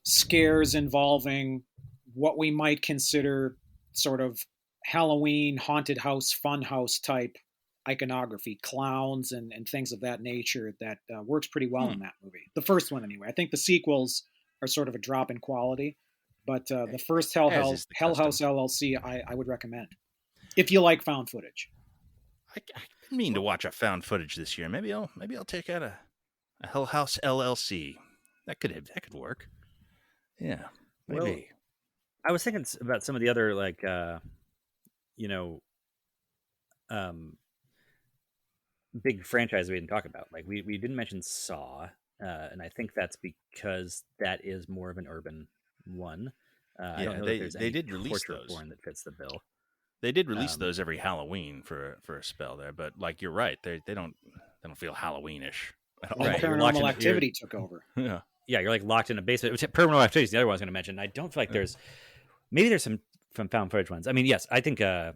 scares involving what we might consider sort of Halloween haunted house, fun house type iconography, clowns and things of that nature that works pretty well in that movie. The first one, anyway. I think the sequels are sort of a drop in quality, but the first As is the Hell custom. House LLC, I would recommend if you like found footage. I mean to watch a found footage this year. Maybe I'll take out a Hell House LLC. That could work. Yeah, maybe. Well, I was thinking about some of the other like you know um big franchise we didn't talk about. Like we didn't mention Saw, and I think that's because that is more of an urban one. I don't Yeah, know that there's they any did release torture those. porn that fits the bill. They did release Um, those every Halloween for a spell there, but like you're right, they don't feel Halloweenish at all. Then Right, you're locked Paranormal in- Activity took over. Yeah. yeah, you're like locked in a basement. Which Paranormal Activity is the other one I was going to mention. I don't feel like there's maybe there's some found footage ones. I mean, yes, I think the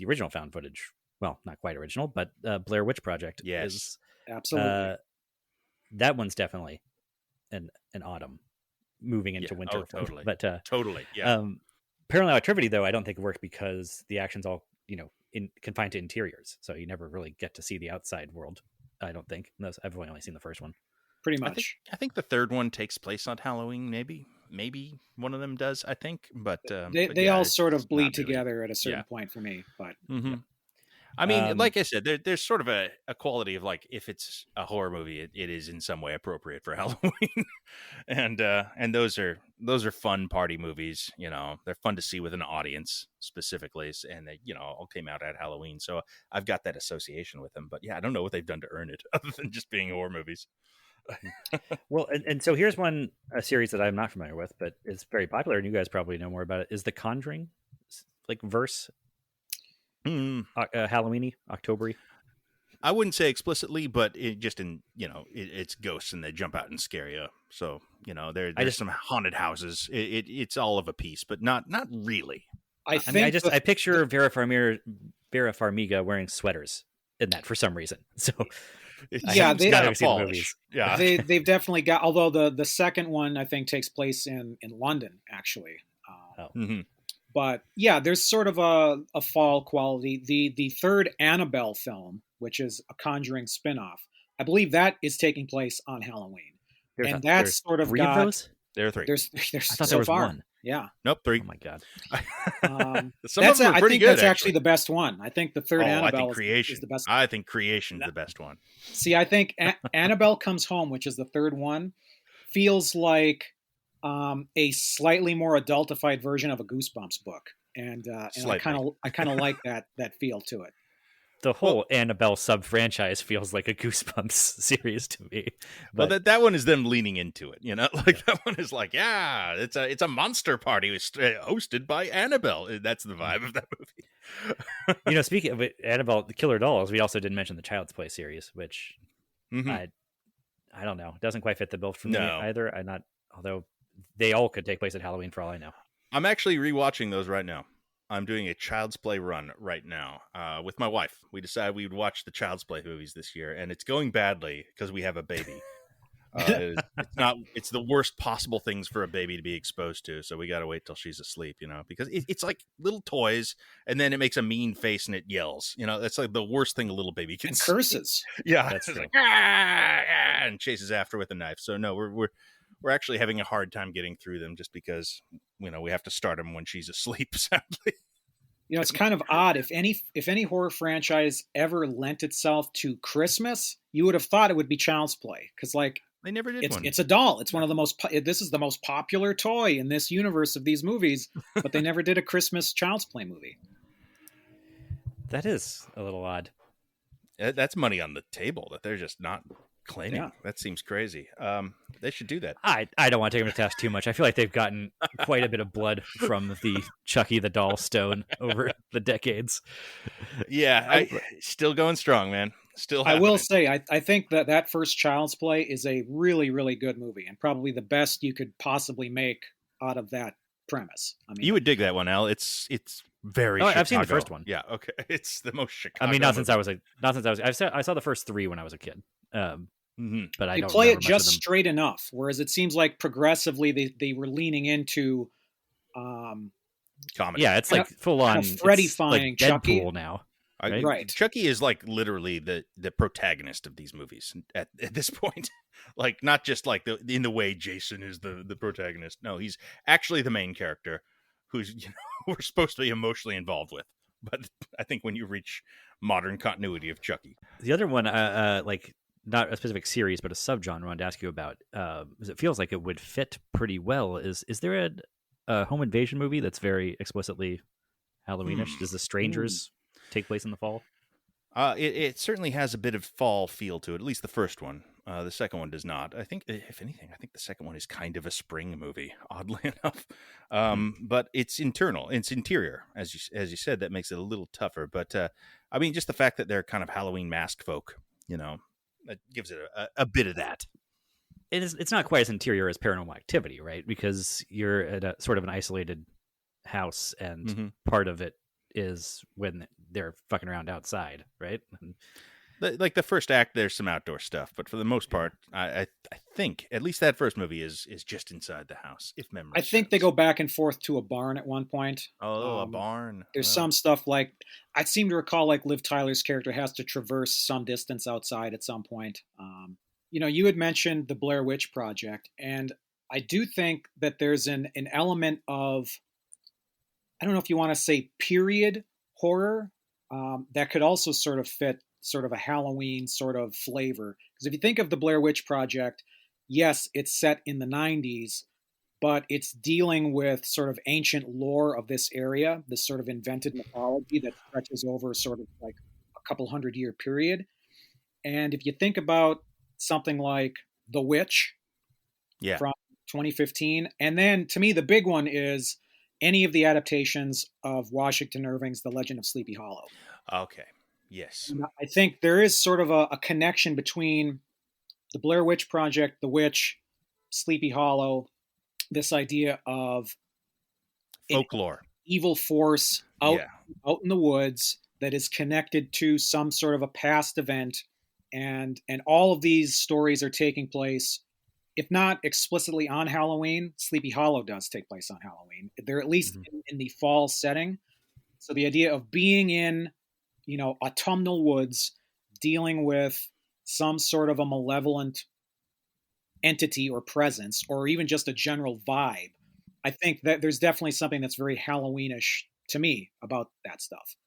original found footage, well, not quite original, but Blair Witch Project Yes. is Absolutely. that one's definitely an autumn moving into Yeah. winter. Oh, totally. But Totally. Yeah. Paranormal Activity, though, I don't think worked because the action's all confined to interiors, so you never really get to see the outside world. I don't think. Unless I've only seen the first one. Pretty I much. think the third one takes place on Halloween. Maybe one of them does. I think, but They yeah, all it's sort of bleed not really. together at a certain Yeah. point for me. But Mm-hmm. I mean, Um, like I said, there's sort of a quality of like if it's a horror movie, it is in some way appropriate for Halloween, and those are fun party movies. You know, they're fun to see with an audience specifically, and they all came out at Halloween, so I've got that association with them. But yeah, I don't know what they've done to earn it other than just being horror movies. well, and so here's a series that I'm not familiar with, but it's very popular, and you guys probably know more about it. Is the Conjuring like verse Hmm. Halloweeny, Octobery? I wouldn't say explicitly, but it just it's ghosts and they jump out and scare you. So there's some haunted houses. It's all of a piece, but not really. I mean, I picture Vera Farmiga wearing sweaters in that for some reason. So Yeah, they got to see the polish. movies. Yeah, they've definitely got. Although the second one I think takes place in London actually. Mm-hmm. But yeah, there's sort of a fall quality. The third Annabelle film, which is a Conjuring spinoff, I believe that is taking place on Halloween, and that's sort of three got. of those. There are three. There's I thought so there was far. one. Yeah. Nope, three. Oh my god. Some of them are pretty good. That's actually the best one. I think the third Annabelle is the best. I think Creation's the best one. See, I think Annabelle Comes Home, which is the third one, feels like a slightly more adultified version of a Goosebumps book, and I kind of like that feel to it. The whole Annabelle sub franchise feels like a Goosebumps series to me. But that one is them leaning into it, like that one is like, yeah, it's a monster party hosted by Annabelle. That's the vibe of that movie. Speaking of Annabelle, the Killer Dolls, we also didn't mention the Child's Play series, which I don't know, doesn't quite fit the bill for me either. Although they all could take place at Halloween for all I know. I'm actually rewatching those right now. I'm doing a Child's Play run right now with my wife. We decided we would watch the Child's Play movies this year, and it's going badly because we have a baby. It's the worst possible things for a baby to be exposed to, so we got to wait till she's asleep, because it's like little toys, and then it makes a mean face and it yells. That's like the worst thing a little baby can and curses. Yeah, that's true. Like, and chases after with a knife. So no, we're actually having a hard time getting through them just because we have to start them when she's asleep, sadly. It's kind of odd. If any horror franchise ever lent itself to Christmas, you would have thought it would be Child's Play, because they never did one. It's a doll. It's one of the most. This is the most popular toy in this universe of these movies, but they never did a Christmas Child's Play movie. That is a little odd. That's money on the table that they're just not claiming. Yeah. That seems crazy. They should do that. I don't want to take them to task too much. I feel like they've gotten quite a bit of blood from the Chucky the Doll stone over the decades. Yeah, still going strong, man. Still happening. I will say, I think that first Child's Play is a really, really good movie, and probably the best you could possibly make out of that premise. I mean, you would dig that one, Al. It's very. Chicago. I've seen the first one. Yeah, okay. It's the most Chicago. I mean, not since I was. I saw the first three when I was a kid. But I they don't play it much just straight enough, whereas it seems like progressively they were leaning into comedy. Yeah, it's like full on Freddy-fying like Chucky now. Right. Chucky is like literally the protagonist of these movies at this point. Like not just like in the way Jason is the protagonist. No, he's actually the main character who's we're supposed to be emotionally involved with. But I think when you reach modern continuity of Chucky, the other one, like not a specific series but a subgenre, I wanted to ask you about, because it feels like it would fit pretty well. Is there a home invasion movie that's very explicitly Halloweenish? Does The Strangers take place in the fall? It certainly has a bit of fall feel to it. At least the first one. The second one does not. I think, if anything, the second one is kind of a spring movie, oddly enough. But it's internal, it's interior, as you said. That makes it a little tougher. But I mean, just the fact that they're kind of Halloween mask folk, that gives it a bit of that. It's not quite as interior as Paranormal Activity, right? Because you're at a sort of an isolated house, and part of it is when they're fucking around outside, right? Like the first act, there's some outdoor stuff, but for the most part, I think at least that first movie is just inside the house, if memory. I think they go back and forth to a barn at one point. Oh, a barn. There's some stuff like I seem to recall, like Liv Tyler's character has to traverse some distance outside at some point. You had mentioned the Blair Witch Project, and I do think that there's an element of, I don't know if you want to say period horror, that could also sort of fit sort of a Halloween sort of flavor. Because if you think of the Blair Witch Project, yes, it's set in the 90s, but it's dealing with sort of ancient lore of this area, this sort of invented mythology that stretches over sort of like a couple 100-year period. And if you think about something like The Witch Yeah. from 2015, and then to me, the big one is any of the adaptations of Washington Irving's The Legend of Sleepy Hollow. Okay. Yes. And I think there is sort of a connection between the Blair Witch Project, The Witch, Sleepy Hollow, this idea of an Folklore. evil force Yeah. out in the woods that is connected to some sort of a past event, and all of these stories are taking place, if not explicitly on Halloween. Sleepy Hollow does take place on Halloween. They're at least Mhm. in the fall setting. So the idea of being in, autumnal woods, dealing with some sort of a malevolent entity or presence, or even just a general vibe. I think that there's definitely something that's very Halloweenish to me about that stuff.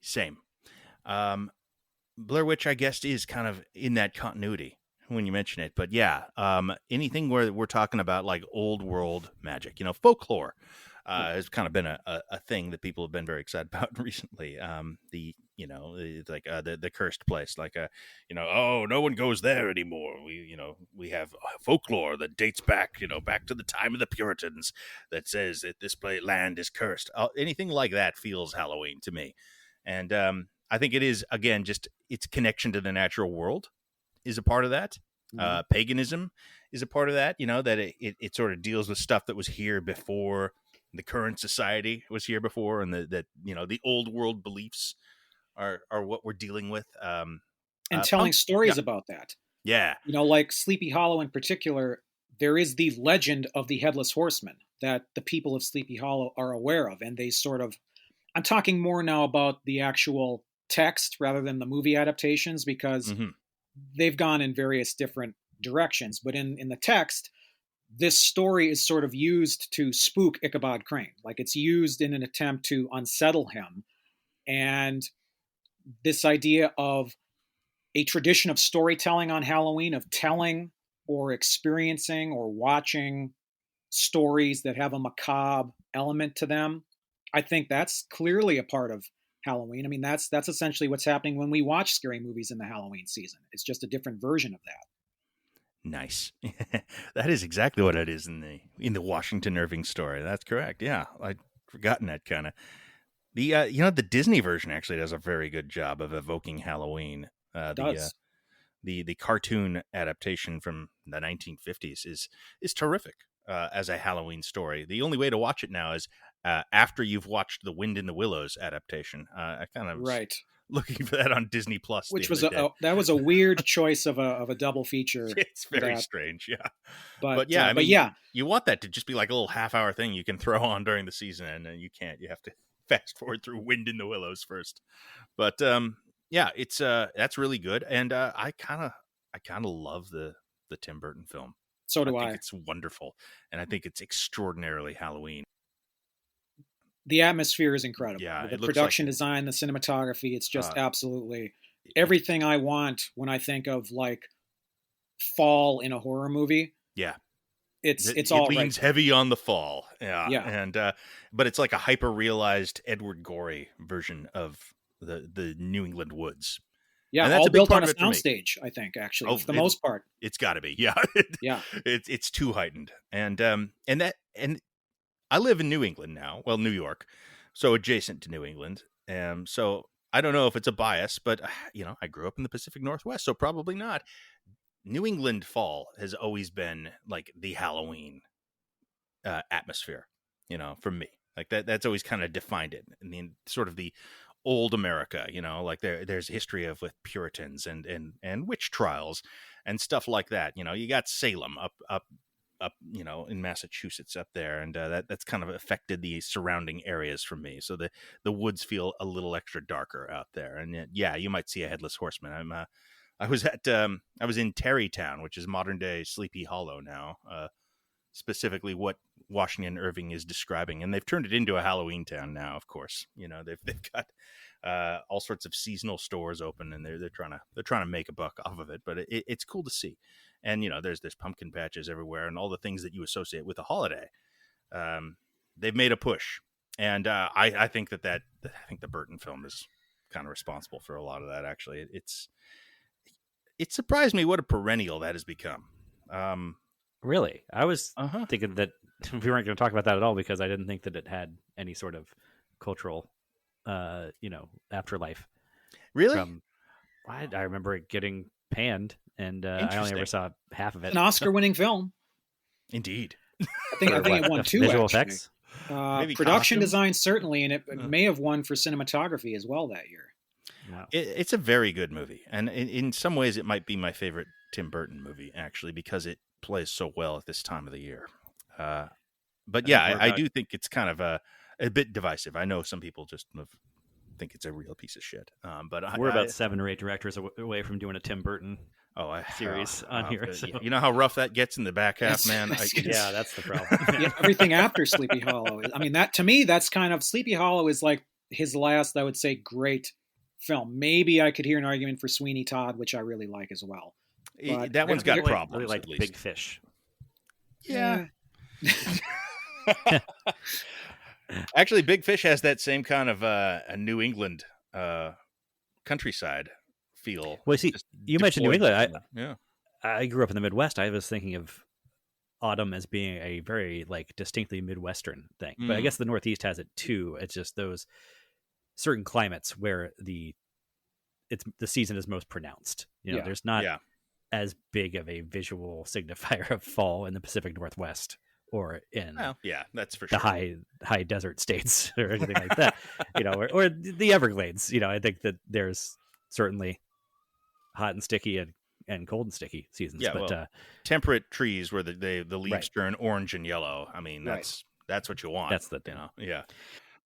Same. Um, Blair Witch, I guess, is kind of in that continuity when you mention it. But yeah, anything where we're talking about like old world magic, folklore has kind of been a thing that people have been very excited about recently. It's like the cursed place, like oh, no one goes there anymore. We have folklore that dates back, back to the time of the Puritans that says that this land is cursed. Anything like that feels Halloween to me. And I think it is, again, just its connection to the natural world is a part of that. Mm-hmm. Paganism is a part of that, that it sort of deals with stuff that was here before the current society was here before, and that the old world beliefs are what we're dealing with. And telling Punk, yeah, stories about that. yeah, Like Sleepy Hollow in particular, there is the legend of the Headless Horseman that the people of Sleepy Hollow are aware of. And they sort of, I'm talking more now about the actual text rather than the movie adaptations, because hmm they've gone in various different directions. But in the text, this story is sort of used to spook Ichabod Crane. Like it's used in an attempt to unsettle him. And this idea of a tradition of storytelling on Halloween, of telling or experiencing or watching stories that have a macabre element to them, I think that's clearly a part of Halloween. I mean, that's essentially what's happening when we watch scary movies in the Halloween season. It's just a different version of that. nice. That is exactly what it is in the Washington Irving story. That's correct. Yeah, I'd forgotten that kind of. The Disney version actually does a very good job of evoking Halloween. It The does. the cartoon adaptation from the 1950s is terrific as a Halloween story. The only way to watch it now is after you've watched the Wind in the Willows adaptation. I kind of was Right. looking for that on Disney Plus the Which was other day. that was a weird choice of a double feature It's for very that. strange, yeah. But But yeah, I but mean, yeah, you want that to just be like a little half-hour thing you can throw on during the season, and you can't. You have to fast forward through Wind in the Willows first. But yeah, it's that's really good, and I kind of love the Tim Burton film. so I do think I. it's wonderful, and I think it's extraordinarily Halloween. The atmosphere is incredible. Yeah, The it looks like production design, the cinematography, it's just uh, absolutely it, everything I want when I think of like fall in a horror movie. yeah. It's It all right leans there. heavy on the fall, yeah, Yeah. and but it's like a hyper realized Edward Gorey version of the New England woods, Yeah, and that's all a big built on part a of it for me. soundstage, I think, actually, Oh, for the most part. it's got to be, yeah. Yeah. It's too heightened, and I live in New England now, well, New York, so adjacent to New England, so I don't know if it's a bias, but I grew up in the Pacific Northwest, so probably not. New England fall has always been like the Halloween atmosphere, for me. Like that's always kind of defined it. I mean, sort of the old America, like there's history of with Puritans and witch trials and stuff like that. You got Salem up, in Massachusetts up there, and that's kind of affected the surrounding areas for me. So the woods feel a little extra darker out there, and yeah, you might see a headless horseman. I was in Terrytown, which is modern day Sleepy Hollow now. specifically what Washington Irving is describing, and they've turned it into a Halloween town now. Of course, they've got all sorts of seasonal stores open, and they're trying to make a buck off of it. But it's cool to see, and there's pumpkin patches everywhere, and all the things that you associate with a holiday. They've made a push, and I think I think the Burton film is kind of responsible for a lot of that. Actually, it surprised me what a perennial that has become. Really, I was Uh-huh. thinking that we weren't going to talk about that at all because I didn't think that it had any sort of cultural, afterlife. Really? I remember it getting panned, and I only ever saw half of it. An Oscar-winning film. Indeed. I think it won 2 visual actually. effects. Maybe Production costume? design certainly, and it may have won for cinematography as well that year. Wow. It's a very good movie, and in some ways, it might be my favorite Tim Burton movie actually because it plays so well at this time of the year. But yeah, I do think it's kind of a bit divisive. I know some people just think it's a real piece of shit. But we're about 7 or 8 directors away from doing a Tim Burton series on here. So. You know how rough that gets in the back half, man. Yeah, that's the problem. Yeah, everything after Sleepy Hollow. I mean, that to me, that's kind of Sleepy Hollow is like his last, I would say, great film. Maybe I could hear an argument for Sweeney Todd, which I really like as well. But that one's got really, problems. Really like at least. Big Fish. Yeah. Actually, Big Fish has that same kind of a New England countryside feel. Well, see, you mentioned New England. Yeah. I grew up in the Midwest. I was thinking of autumn as being a very distinctly Midwestern thing, but I guess the Northeast has it too. It's just those certain climates where the season is most pronounced. There's not as big of a visual signifier of fall in the Pacific Northwest or in that's for sure. the high desert states or anything like that, or the Everglades. I think that there's certainly hot and sticky and cold and sticky seasons. Yeah, but temperate trees where the leaves turn orange and yellow. I mean, that's what you want. That's the thing.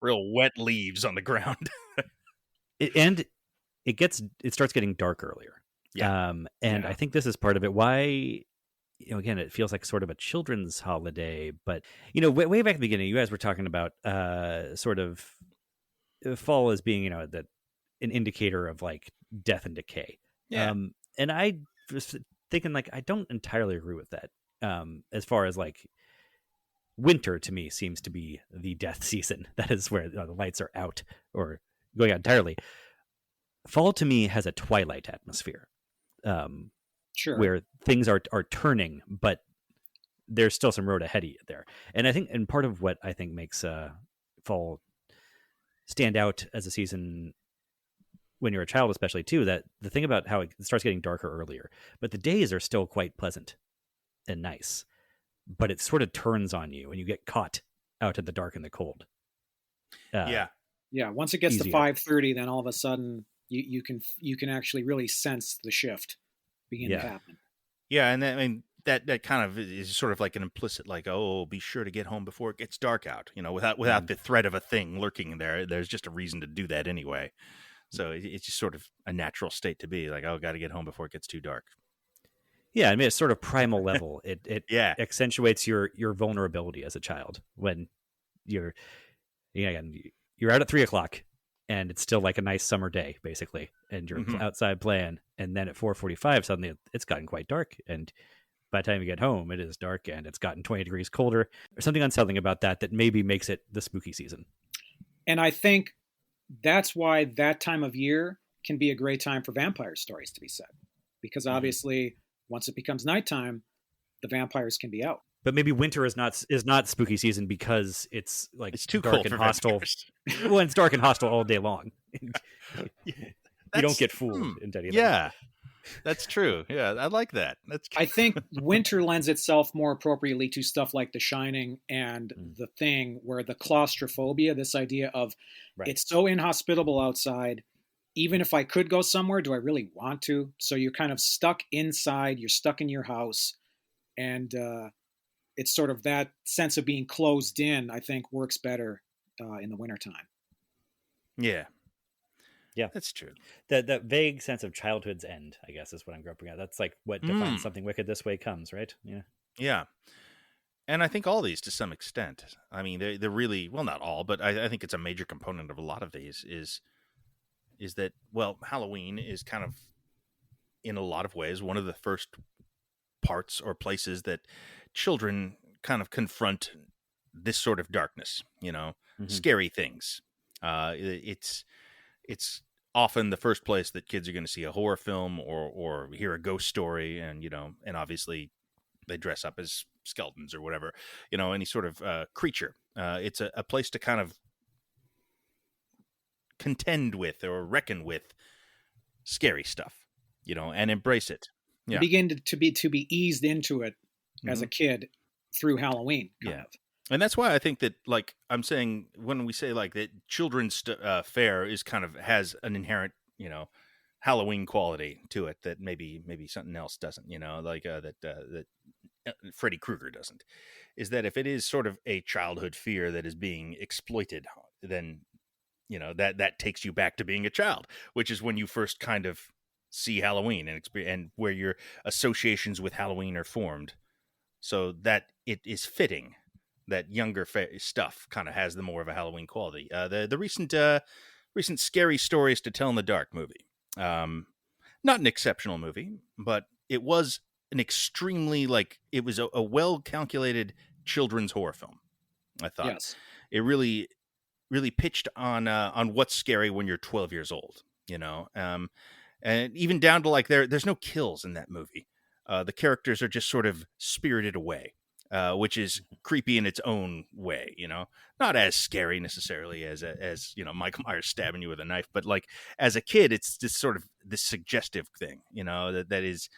Real wet leaves on the ground. And it starts getting dark earlier. Yeah. I think this is part of it. Why, again, it feels like sort of a children's holiday, but way back at the beginning, you guys were talking about sort of fall as being, that an indicator of like death and decay. Yeah. And I was thinking I don't entirely agree with that. As far as winter to me seems to be the death season. That is where the lights are out or going out entirely. Fall to me has a twilight atmosphere. Sure. Where things are turning, but there's still some road ahead of you there. And I think, and part of what I think makes fall stand out as a season when you're a child, especially too, that the thing about how it starts getting darker earlier, but the days are still quite pleasant and nice, but it sort of turns on you and you get caught out in the dark and the cold. Yeah. Once it gets easier. to 5:30, then all of a sudden you can actually really sense the shift begin to happen. Yeah, and that kind of is sort of like an implicit, be sure to get home before it gets dark out. Without the threat of a thing lurking there, there's just a reason to do that anyway. So it's just sort of a natural state to be got to get home before it gets too dark. Yeah, I mean, it's sort of primal level. It accentuates your vulnerability as a child when you're out at 3:00 and it's still like a nice summer day, basically, and you're outside playing, and then at 4:45 suddenly it's gotten quite dark, and by the time you get home, it is dark and it's gotten 20 degrees colder. There's something unsettling about that maybe makes it the spooky season. And I think that's why that time of year can be a great time for vampire stories to be set, because obviously once it becomes nighttime, the vampires can be out. But maybe winter is not spooky season because it's it's too dark cold and for hostile. Well, it's dark and hostile all day long. You don't get fooled into anything. Yeah, that's true. Yeah, I like that. I think winter lends itself more appropriately to stuff like The Shining and The Thing, where the claustrophobia, this idea of it's so inhospitable outside. Even if I could go somewhere, do I really want to? So you're kind of stuck inside. You're stuck in your house, and it's sort of that sense of being closed in, I think, works better in the wintertime. Yeah. Yeah. That's true. That vague sense of childhood's end, I guess, is what I'm groping at. That's like what defines something wicked this way comes, right? Yeah. Yeah. And I think all these, to some extent, I mean, they're really, well, not all, but I think it's a major component of a lot of these is that, well, Halloween is kind of, in a lot of ways, one of the first parts or places that children kind of confront this sort of darkness, Mm-hmm. scary things. It's often the first place that kids are going to see a horror film or hear a ghost story, and obviously they dress up as skeletons or whatever, any sort of creature. It's a place to kind of contend with or reckon with scary stuff, and embrace it. You Yeah. begin to be eased into it as a kid through Halloween, kind Yeah. of. And that's why I think that, like I'm saying, when we say like that children's fair is kind of has an inherent, Halloween quality to it that maybe something else doesn't, like that Freddy Krueger doesn't, is that if it is sort of a childhood fear that is being exploited, then, that takes you back to being a child, which is when you first kind of see Halloween and where your associations with Halloween are formed. So that it is fitting that younger stuff kind of has the more of a Halloween quality. The recent Scary Stories to Tell in the Dark movie, not an exceptional movie, but it was an extremely, like, it was a well calculated children's horror film. I thought Yes. it really pitched on what's scary when you're 12 years old, and even down to like there's no kills in that movie. The characters are just sort of spirited away, which is creepy in its own way. Not as scary necessarily as Michael Myers stabbing you with a knife, but like as a kid, it's just sort of this suggestive thing. That is.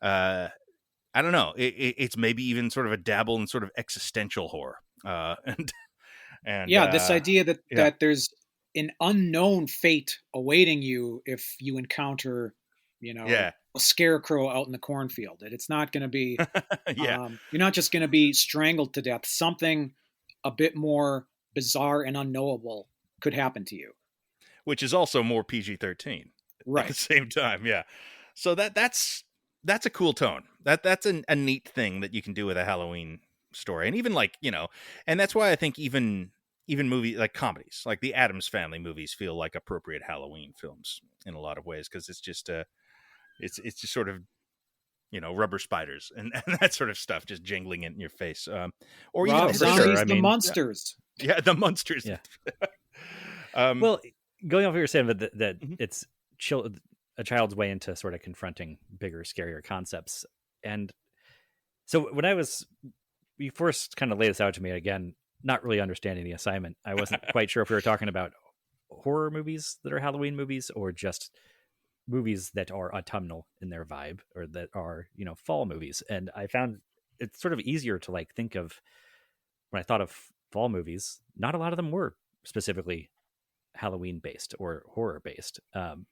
I don't know. It's maybe even sort of a dabble in sort of existential horror, and Yeah, this idea that yeah, there's an unknown fate awaiting you if you encounter, yeah, a scarecrow out in the cornfield. That it's not going to be, yeah. you're not just going to be strangled to death. Something a bit more bizarre and unknowable could happen to you. Which is also more PG-13 at the Right. same time. Yeah. So that's a cool tone. That's a neat thing that you can do with a Halloween story. And even like, and that's why I think even movie like comedies, like the Addams Family movies feel like appropriate Halloween films in a lot of ways, because it's just it's just sort of, rubber spiders and that sort of stuff just jingling in your face. Or even Rob for sure. Zombie's I The mean, Munsters. yeah, the monsters. yeah. um Well, going off what you're saying, that mhm. it's a child's way into sort of confronting bigger, scarier concepts. And so when you first kind of laid this out to me again, not really understanding the assignment, I wasn't quite sure if we were talking about horror movies that are Halloween movies or just movies that are autumnal in their vibe or that are, fall movies. And I found it's sort of easier to like think of when I thought of fall movies, not a lot of them were specifically Halloween based or horror based. And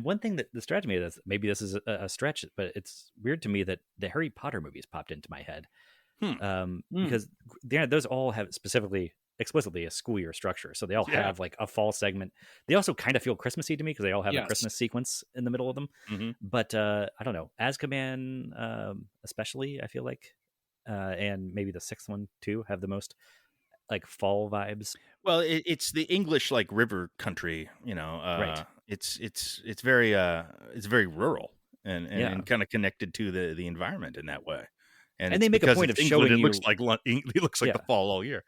one thing that distracted me is maybe this is a stretch, but it's weird to me that the Harry Potter movies popped into my head Hmm. because those all have explicitly a school year structure. So they all Yeah. have like a fall segment. They also kind of feel Christmassy to me because they all have a Yes. Christmas sequence in the middle of them. Mhm. But I don't know, Azkaban, especially, I feel like, and maybe the sixth one too, have the most like fall vibes. Well, it's the English like river country, Right. it's very rural Yeah. and kind of connected to the environment in that way. And And it's they make a because point it's of England, showing it looks you, like it looks like yeah, the fall all year.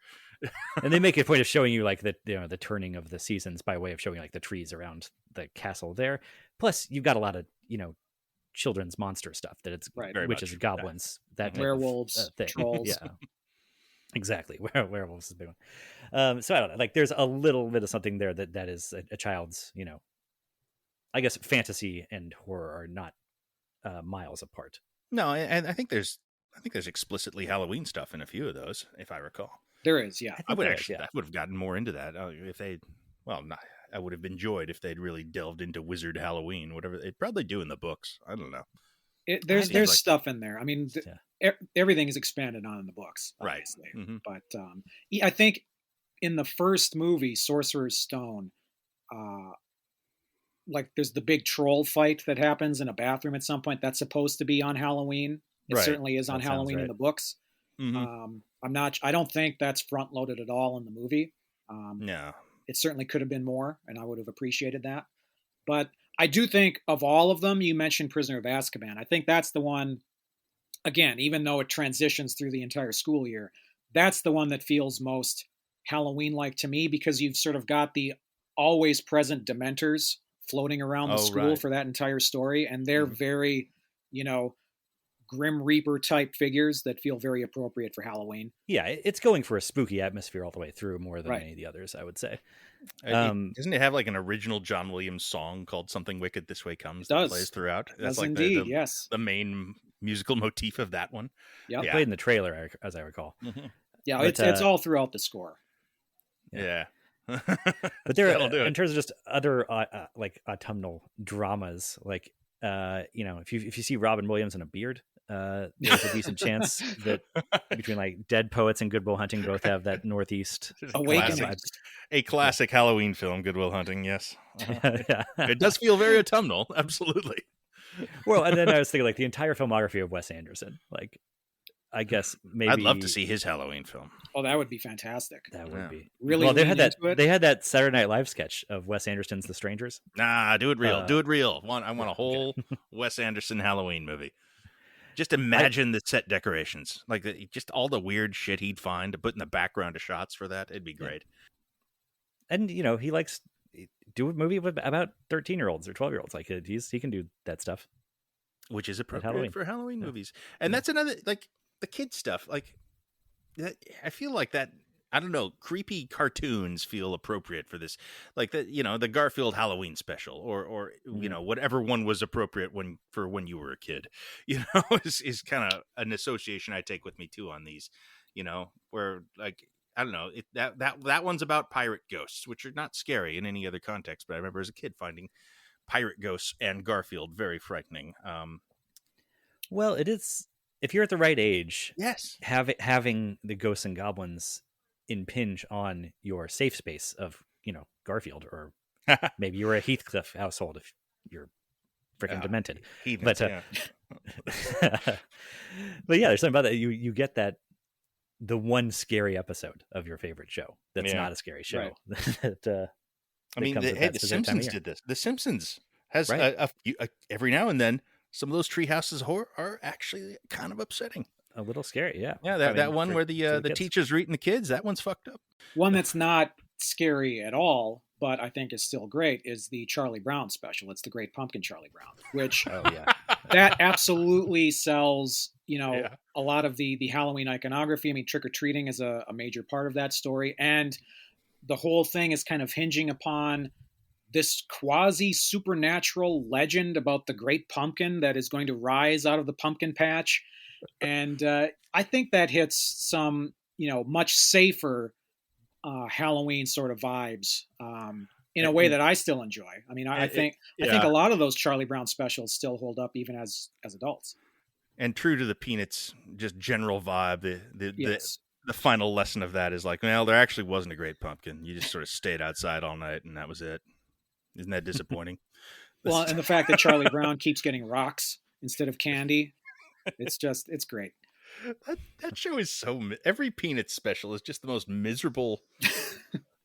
and they make a point of showing you like the turning of the seasons by way of showing like the trees around the castle there. Plus, you've got a lot of children's monster stuff that it's Right. Very witches, much. Yeah. goblins, that Mhm. type of Werewolves, thing. trolls. Yeah, exactly. Werewolves is a big one. So I don't know. Like, there's a little bit of something there that is a child's. I guess fantasy and horror are not miles apart. No, and I think there's explicitly Halloween stuff in a few of those, if I recall. There is, yeah. I think there is. Yeah. I would have gotten more into that if they, well, not, I would have enjoyed if they'd really delved into Wizard Halloween, whatever they'd probably do in the books. I don't know. There's Seems like stuff in there. I mean, everything is expanded on in the books, right. obviously. Mm-hmm. But I think in the first movie, Sorcerer's Stone, uh, like there's the big troll fight that happens in a bathroom at some point. That's supposed to be on Halloween. It Right. certainly is on That sounds Halloween in right. the books. Mm-hmm. I don't think that's front loaded at all in the movie. No. It certainly could have been more, and I would have appreciated that. But I do think of all of them, you mentioned Prisoner of Azkaban. I think that's the one, again, even though it transitions through the entire school year, that's the one that feels most Halloween like to me, because you've sort of got the always present Dementors floating around the Oh, school right. for that entire story. And they're very, you know, Grim Reaper type figures that feel very appropriate for Halloween. Yeah, it's going for a spooky atmosphere all the way through more than Right. any of the others, I would say. Doesn't it have like an original John Williams song called "Something Wicked This Way Comes" It that does. plays throughout? It That's does like indeed, yes. the main musical motif of that one. Yep. Yeah. Played in the trailer, as I recall. Yeah, But, it's all throughout the score. Yeah. But there, That'll do in it. terms of just other like autumnal dramas, like you know, if you see Robin Williams in a beard, there's a decent chance that between like Dead Poets and Good Will Hunting both have that Northeast Awakenings. A classic Halloween film, Good Will Hunting. Yes. Yeah. It does feel very autumnal. Absolutely. Well, and then I was thinking like the entire filmography of Wes Anderson. Like, I guess maybe I'd love to see his Halloween film. Oh, that would be fantastic. that would be Really well. They lean had that. into it. They had that Saturday Night Live sketch of Wes Anderson's The Strangers. Nah, do it real. Do it real. I want a whole Wes Anderson Halloween movie. Just imagine the set decorations, like just all the weird shit he'd find to put in the background of shots for that. It'd be great. And you know, he likes do a movie about 13-year-olds or 12-year-olds. Like he can do that stuff, Which is appropriate Halloween. for Halloween Yeah. movies. And that's another, like, the kid stuff. Like, I feel like that, I don't know, creepy cartoons feel appropriate for this. Like, the Garfield Halloween special, or you know, whatever one was appropriate when you were a kid, is kind of an association I take with me, too, on these, where, like, I don't know, that one's about pirate ghosts, which are not scary in any other context, but I remember as a kid finding pirate ghosts and Garfield very frightening. Well, it is if you're at the right age. Yes, Having the ghosts and goblins impinge on your safe space of Garfield, or maybe you're a Heathcliff household if you're freaking demented. Heathens, But but yeah, there's something about that. You get that the one scary episode of your favorite show that's not a scary show. Right. I mean, The Simpsons did this. The Simpsons has every now and then some of those treehouses of horror are actually kind of upsetting. A little scary, yeah. Yeah, that one where the teachers are eating the kids, that one's fucked up. One that's not scary at all, but I think is still great, is the Charlie Brown special. It's the Great Pumpkin Charlie Brown, which that absolutely sells, a lot of the Halloween iconography. I mean, trick-or-treating is a major part of that story. And the whole thing is kind of hinging upon this quasi-supernatural legend about the Great Pumpkin that is going to rise out of the pumpkin patch. And I think that hits some, much safer Halloween sort of vibes in a way that I still enjoy. I mean, I think a lot of those Charlie Brown specials still hold up even as adults. And true to the Peanuts, just general vibe, the final lesson of that is like, well, there actually wasn't a great pumpkin. You just sort of stayed outside all night, and that was it. Isn't that disappointing? Well, and the fact that Charlie Brown keeps getting rocks instead of candy, it's great. That show is every Peanuts special is just the most miserable.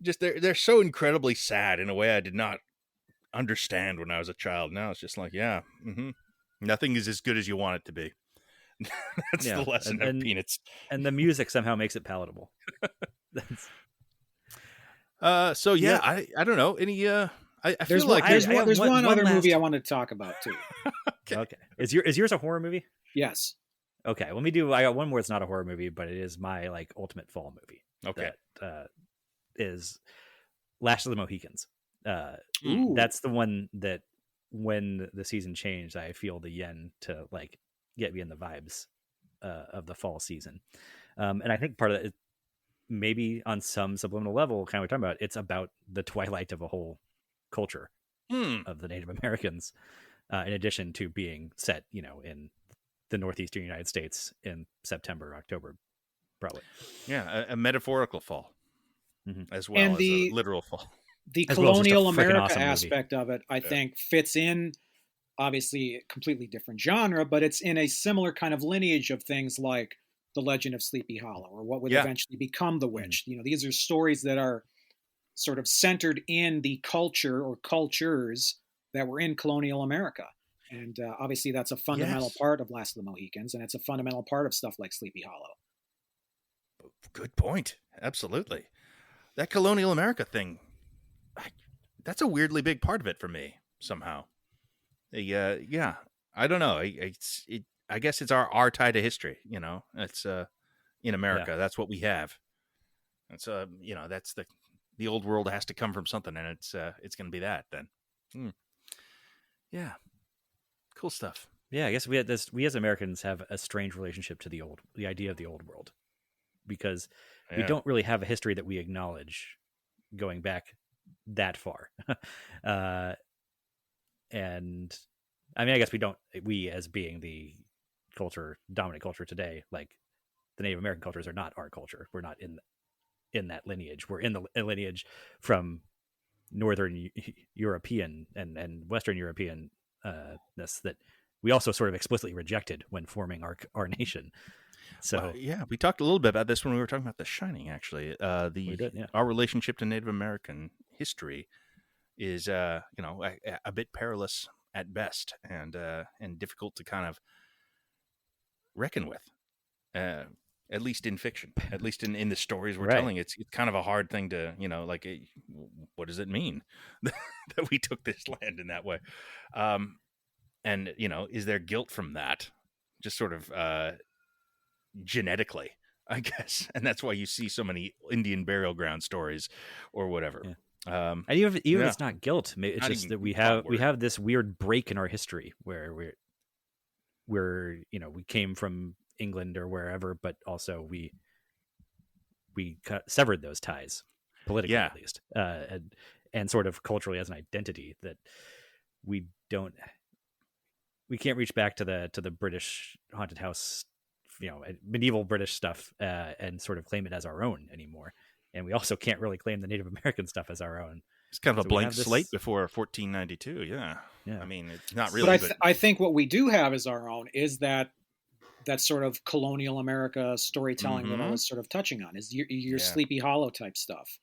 Just they're so incredibly sad in a way I did not understand when I was a child. Now it's just like, nothing is as good as you want it to be. That's the lesson of Peanuts. And the music somehow makes it palatable. I don't know any. I feel like there's one other movie I wanted to talk about too. Okay. Is yours a horror movie? Yes. Okay. Let me do. I got one more. It's not a horror movie, but it is my ultimate fall movie. Okay. That is Last of the Mohicans. That's the one that when the season changed, I feel the yen to get me in the vibes of the fall season. And I think part of it, maybe on some subliminal level, kind of what we're talking about, it's about the twilight of a whole culture of the Native Americans, in addition to being set, in the northeastern United States in September, October, probably. Yeah, a metaphorical fall, as well as a literal fall. The colonial America aspect of it, I think, fits in, obviously, a completely different genre, but it's in a similar kind of lineage of things like the Legend of Sleepy Hollow, or what would Yeah. eventually become The Mm. Witch. These are stories that are sort of centered in the culture or cultures that were in colonial America. And obviously, that's a fundamental Yes. part of Last of the Mohicans, and it's a fundamental part of stuff like Sleepy Hollow. Good point. Absolutely. That colonial America thing, I, that's a weirdly big part of it for me somehow. Yeah, I don't know. I guess it's our tie to history. It's in America. Yeah. That's what we have. It's that's the old world has to come from something, and it's going to be that then. Hmm. Yeah, cool stuff. Yeah, I guess we had this. We as Americans have a strange relationship to the idea of the old world, because we Yeah, don't really have a history that we acknowledge going back that far. uh, and I mean, I guess we don't. We as being the dominant culture today, like the Native American cultures, are not our culture. We're not in that lineage. We're in the lineage from Northern European and Western European ness that we also sort of explicitly rejected when forming our nation. So well, yeah, we talked a little bit about this when we were talking about The Shining. Actually, we did, yeah. our relationship to Native American history is a bit perilous at best, and difficult to kind of reckon with. At least in fiction, at least in the stories we're Right. telling, it's kind of a hard thing to, what does it mean that we took this land in that way? And is there guilt from that? Just sort of genetically, I guess, and that's why you see so many Indian burial ground stories or whatever. Yeah. Um, And even if yeah. it's not guilt, it's Not just even that we hot word. have this weird break in our history where we came from England or wherever, but also we severed those ties politically, Yeah. at least, and sort of culturally as an identity that we don't we can't reach back to the British haunted house, medieval British stuff, and sort of claim it as our own anymore. And we also can't really claim the Native American stuff as our own. It's kind of So a we blank have this- slate before 1492. Yeah. Yeah. I mean, it's not But really, I think what we do have as our own is that sort of colonial America storytelling that I Mhm. was sort of touching on, is your Yeah. Sleepy Hollow type stuff.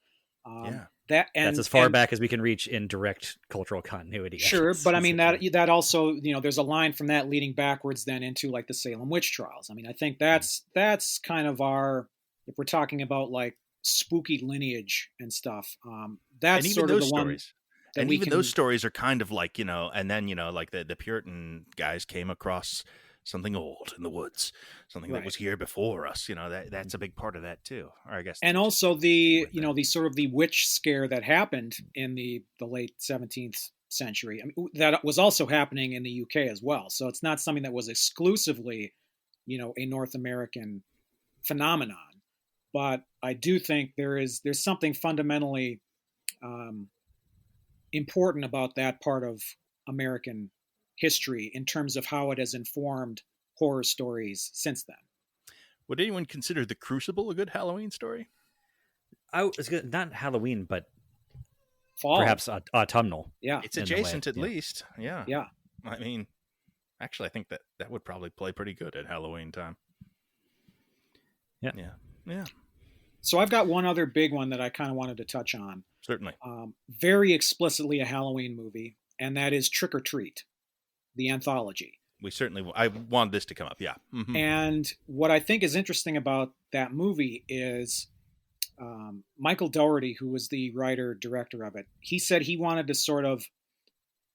Yeah. That's as far back as we can reach in direct cultural continuity. Sure, but I mean Yeah. that also, there's a line from that leading backwards then into like the Salem witch trials. I mean, I think that's kind of our, if we're talking about like spooky lineage and stuff, that's And even sort of those the one stories. that And we even can. those stories are kind of like, and then, like the Puritan guys came across something old in the woods, something that Right. was here before us. That's a big part of that too. Or I guess. And they just also agree with that. the sort of the witch scare that happened in the late 17th century. I mean, that was also happening in the UK as well. So it's not something that was exclusively, a North American phenomenon. But I do think there's something fundamentally important about that part of American history in terms of how it has informed horror stories since then. Would anyone consider The Crucible a good Halloween story? I was not Halloween, but Fall, perhaps autumnal. yeah, It's in a way, adjacent at yeah. least. Yeah. yeah. I mean, actually, I think that would probably play pretty good at Halloween time. Yeah. Yeah. Yeah. So I've got one other big one that I kind of wanted to touch on. Certainly. Very explicitly a Halloween movie, and that is Trick or Treat, the anthology. I wanted this to come up. Yeah. Mhm. And what I think is interesting about that movie is Michael Dougherty, who was the writer director of it, he said he wanted to sort of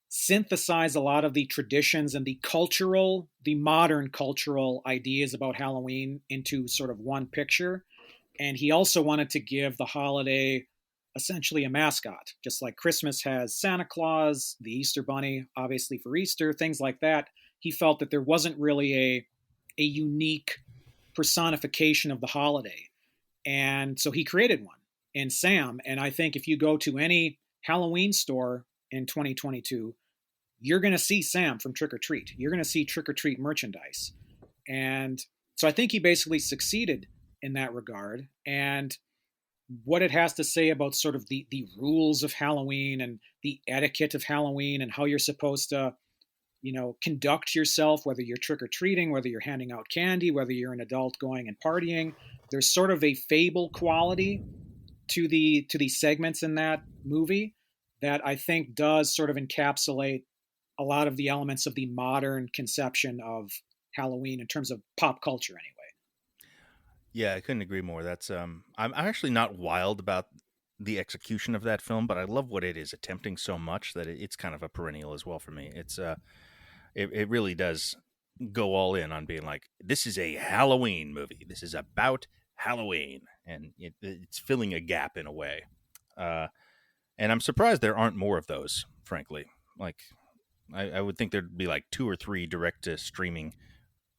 synthesize a lot of the traditions and the modern cultural ideas about Halloween into sort of one picture. And he also wanted to give the holiday essentially a mascot, just like Christmas has Santa Claus, the Easter Bunny, obviously for Easter, things like that. He felt that there wasn't really a unique personification of the holiday. And so he created one in Sam. And I think if you go to any Halloween store in 2022, you're going to see Sam from Trick or Treat. You're going to see Trick or Treat merchandise. And so I think he basically succeeded in that regard. And what it has to say about sort of the rules of Halloween and the etiquette of Halloween and how you're supposed to conduct yourself, whether you're trick or treating, whether you're handing out candy, whether you're an adult going and partying. There's sort of a fable quality to these segments in that movie that I think does sort of encapsulate a lot of the elements of the modern conception of Halloween in terms of pop culture, anyway. Yeah, I couldn't agree more. That's I'm actually not wild about the execution of that film, but I love what it is attempting so much that it's kind of a perennial as well for me. It really does go all in on being like, this is a Halloween movie. This is about Halloween, and it's filling a gap in a way. And I'm surprised there aren't more of those, frankly. Like, I would think there'd be like 2 or 3 direct to streaming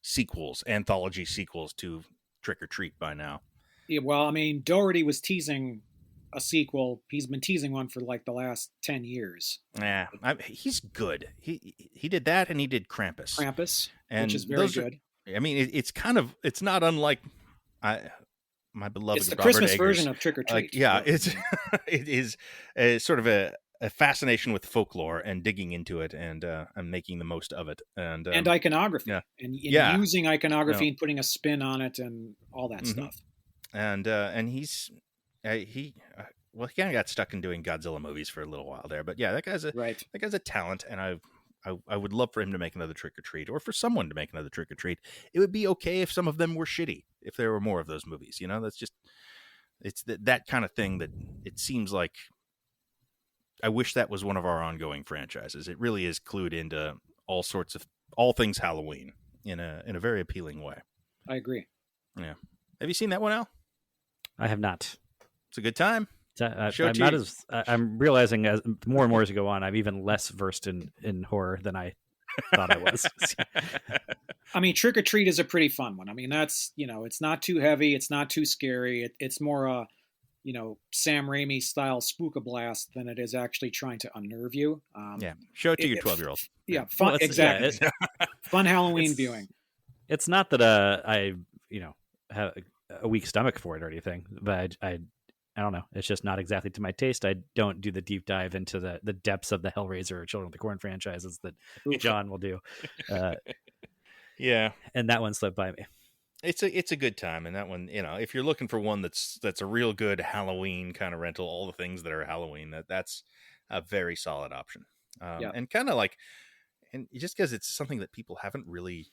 sequels, anthology sequels to Trick or Treat by now. Yeah, well, I mean, Doherty was teasing a sequel. He's been teasing one for like the last 10 years. Yeah, he's good. He did that, and he did Krampus. And which is very good. I mean, it's not unlike my beloved. It's the Robert Christmas Eggers. Version of Trick or Treat. Yeah, it is sort of a fascination with folklore and digging into it and making the most of it and iconography and using iconography and putting a spin on it and all that stuff. And he's he kind of got stuck in doing Godzilla movies for a little while there, but yeah, that guy's a talent, and I would love for him to make another Trick or Treat, or for someone to make another Trick or Treat. It would be okay if some of them were shitty, if there were more of those movies. That's just it's that kind of thing that it seems like. I wish that was one of our ongoing franchises. It really is clued into all things Halloween in a very appealing way. I agree. Yeah. Have you seen that one, Al? I have not. It's a good time. I'm realizing as more and more as we go on, I'm even less versed in horror than I thought I was. I mean, Trick or Treat is a pretty fun one. I mean, that's, it's not too heavy. It's not too scary. It's more Sam Raimi style spook-a-blast than it is actually trying to unnerve you. Show it to your 12-year-old. Yeah, fun. Exactly. Fun Halloween viewing. It's not that I have a weak stomach for it or anything, but I don't know. It's just not exactly to my taste. I don't do the deep dive into the depths of the Hellraiser or Children of the Corn franchises that John will do. Yeah, and that one slipped by me. It's a good time, and that one, if you're looking for one that's a real good Halloween kind of rental, all the things that are Halloween, that's a very solid option. And kind of like, and just because it's something that people haven't really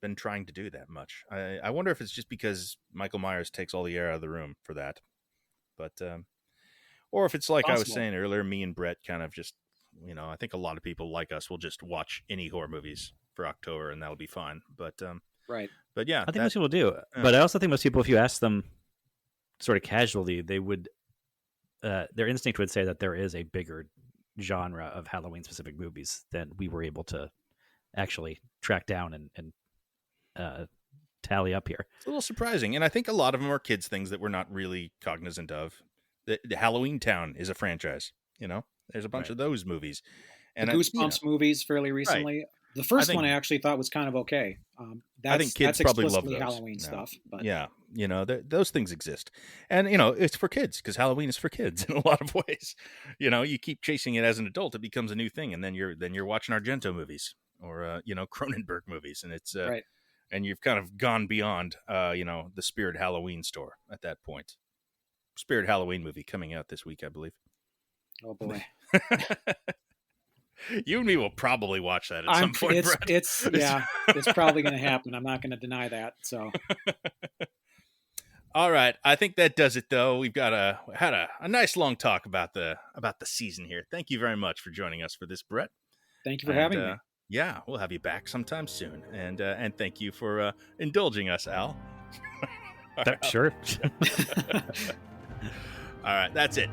been trying to do that much. I wonder if it's just because Michael Myers takes all the air out of the room for that, but or if it's like possible. I was saying earlier, me and Brett kind of just, I think a lot of people like us will just watch any horror movies for October, and that'll be fine. But right. But yeah, I think most people do. But I also think most people, if you ask them sort of casually, they would, their instinct would say that there is a bigger genre of Halloween specific movies than we were able to actually track down and tally up here. It's a little surprising. And I think a lot of them are kids' things that we're not really cognizant of. The Halloween Town is a franchise, there's a bunch of those movies. And the Goosebumps movies fairly recently. Right. The first one I actually thought was kind of okay. I think kids probably love those. Halloween stuff. But. Yeah, those things exist. And, it's for kids because Halloween is for kids in a lot of ways. You keep chasing it as an adult, it becomes a new thing. And then you're watching Argento movies or, Cronenberg movies. And it's, right. And you've kind of gone beyond, the Spirit Halloween store at that point. Spirit Halloween movie coming out this week, I believe. Oh, boy. You and me will probably watch that at some point. It's probably going to happen. I'm not going to deny that. So, all right, I think that does it. Though we've had a nice long talk about the season here. Thank you very much for joining us for this, Brett. Thank you for having me. Yeah, we'll have you back sometime soon. And thank you for indulging us, Al. Sure. All right, that's it.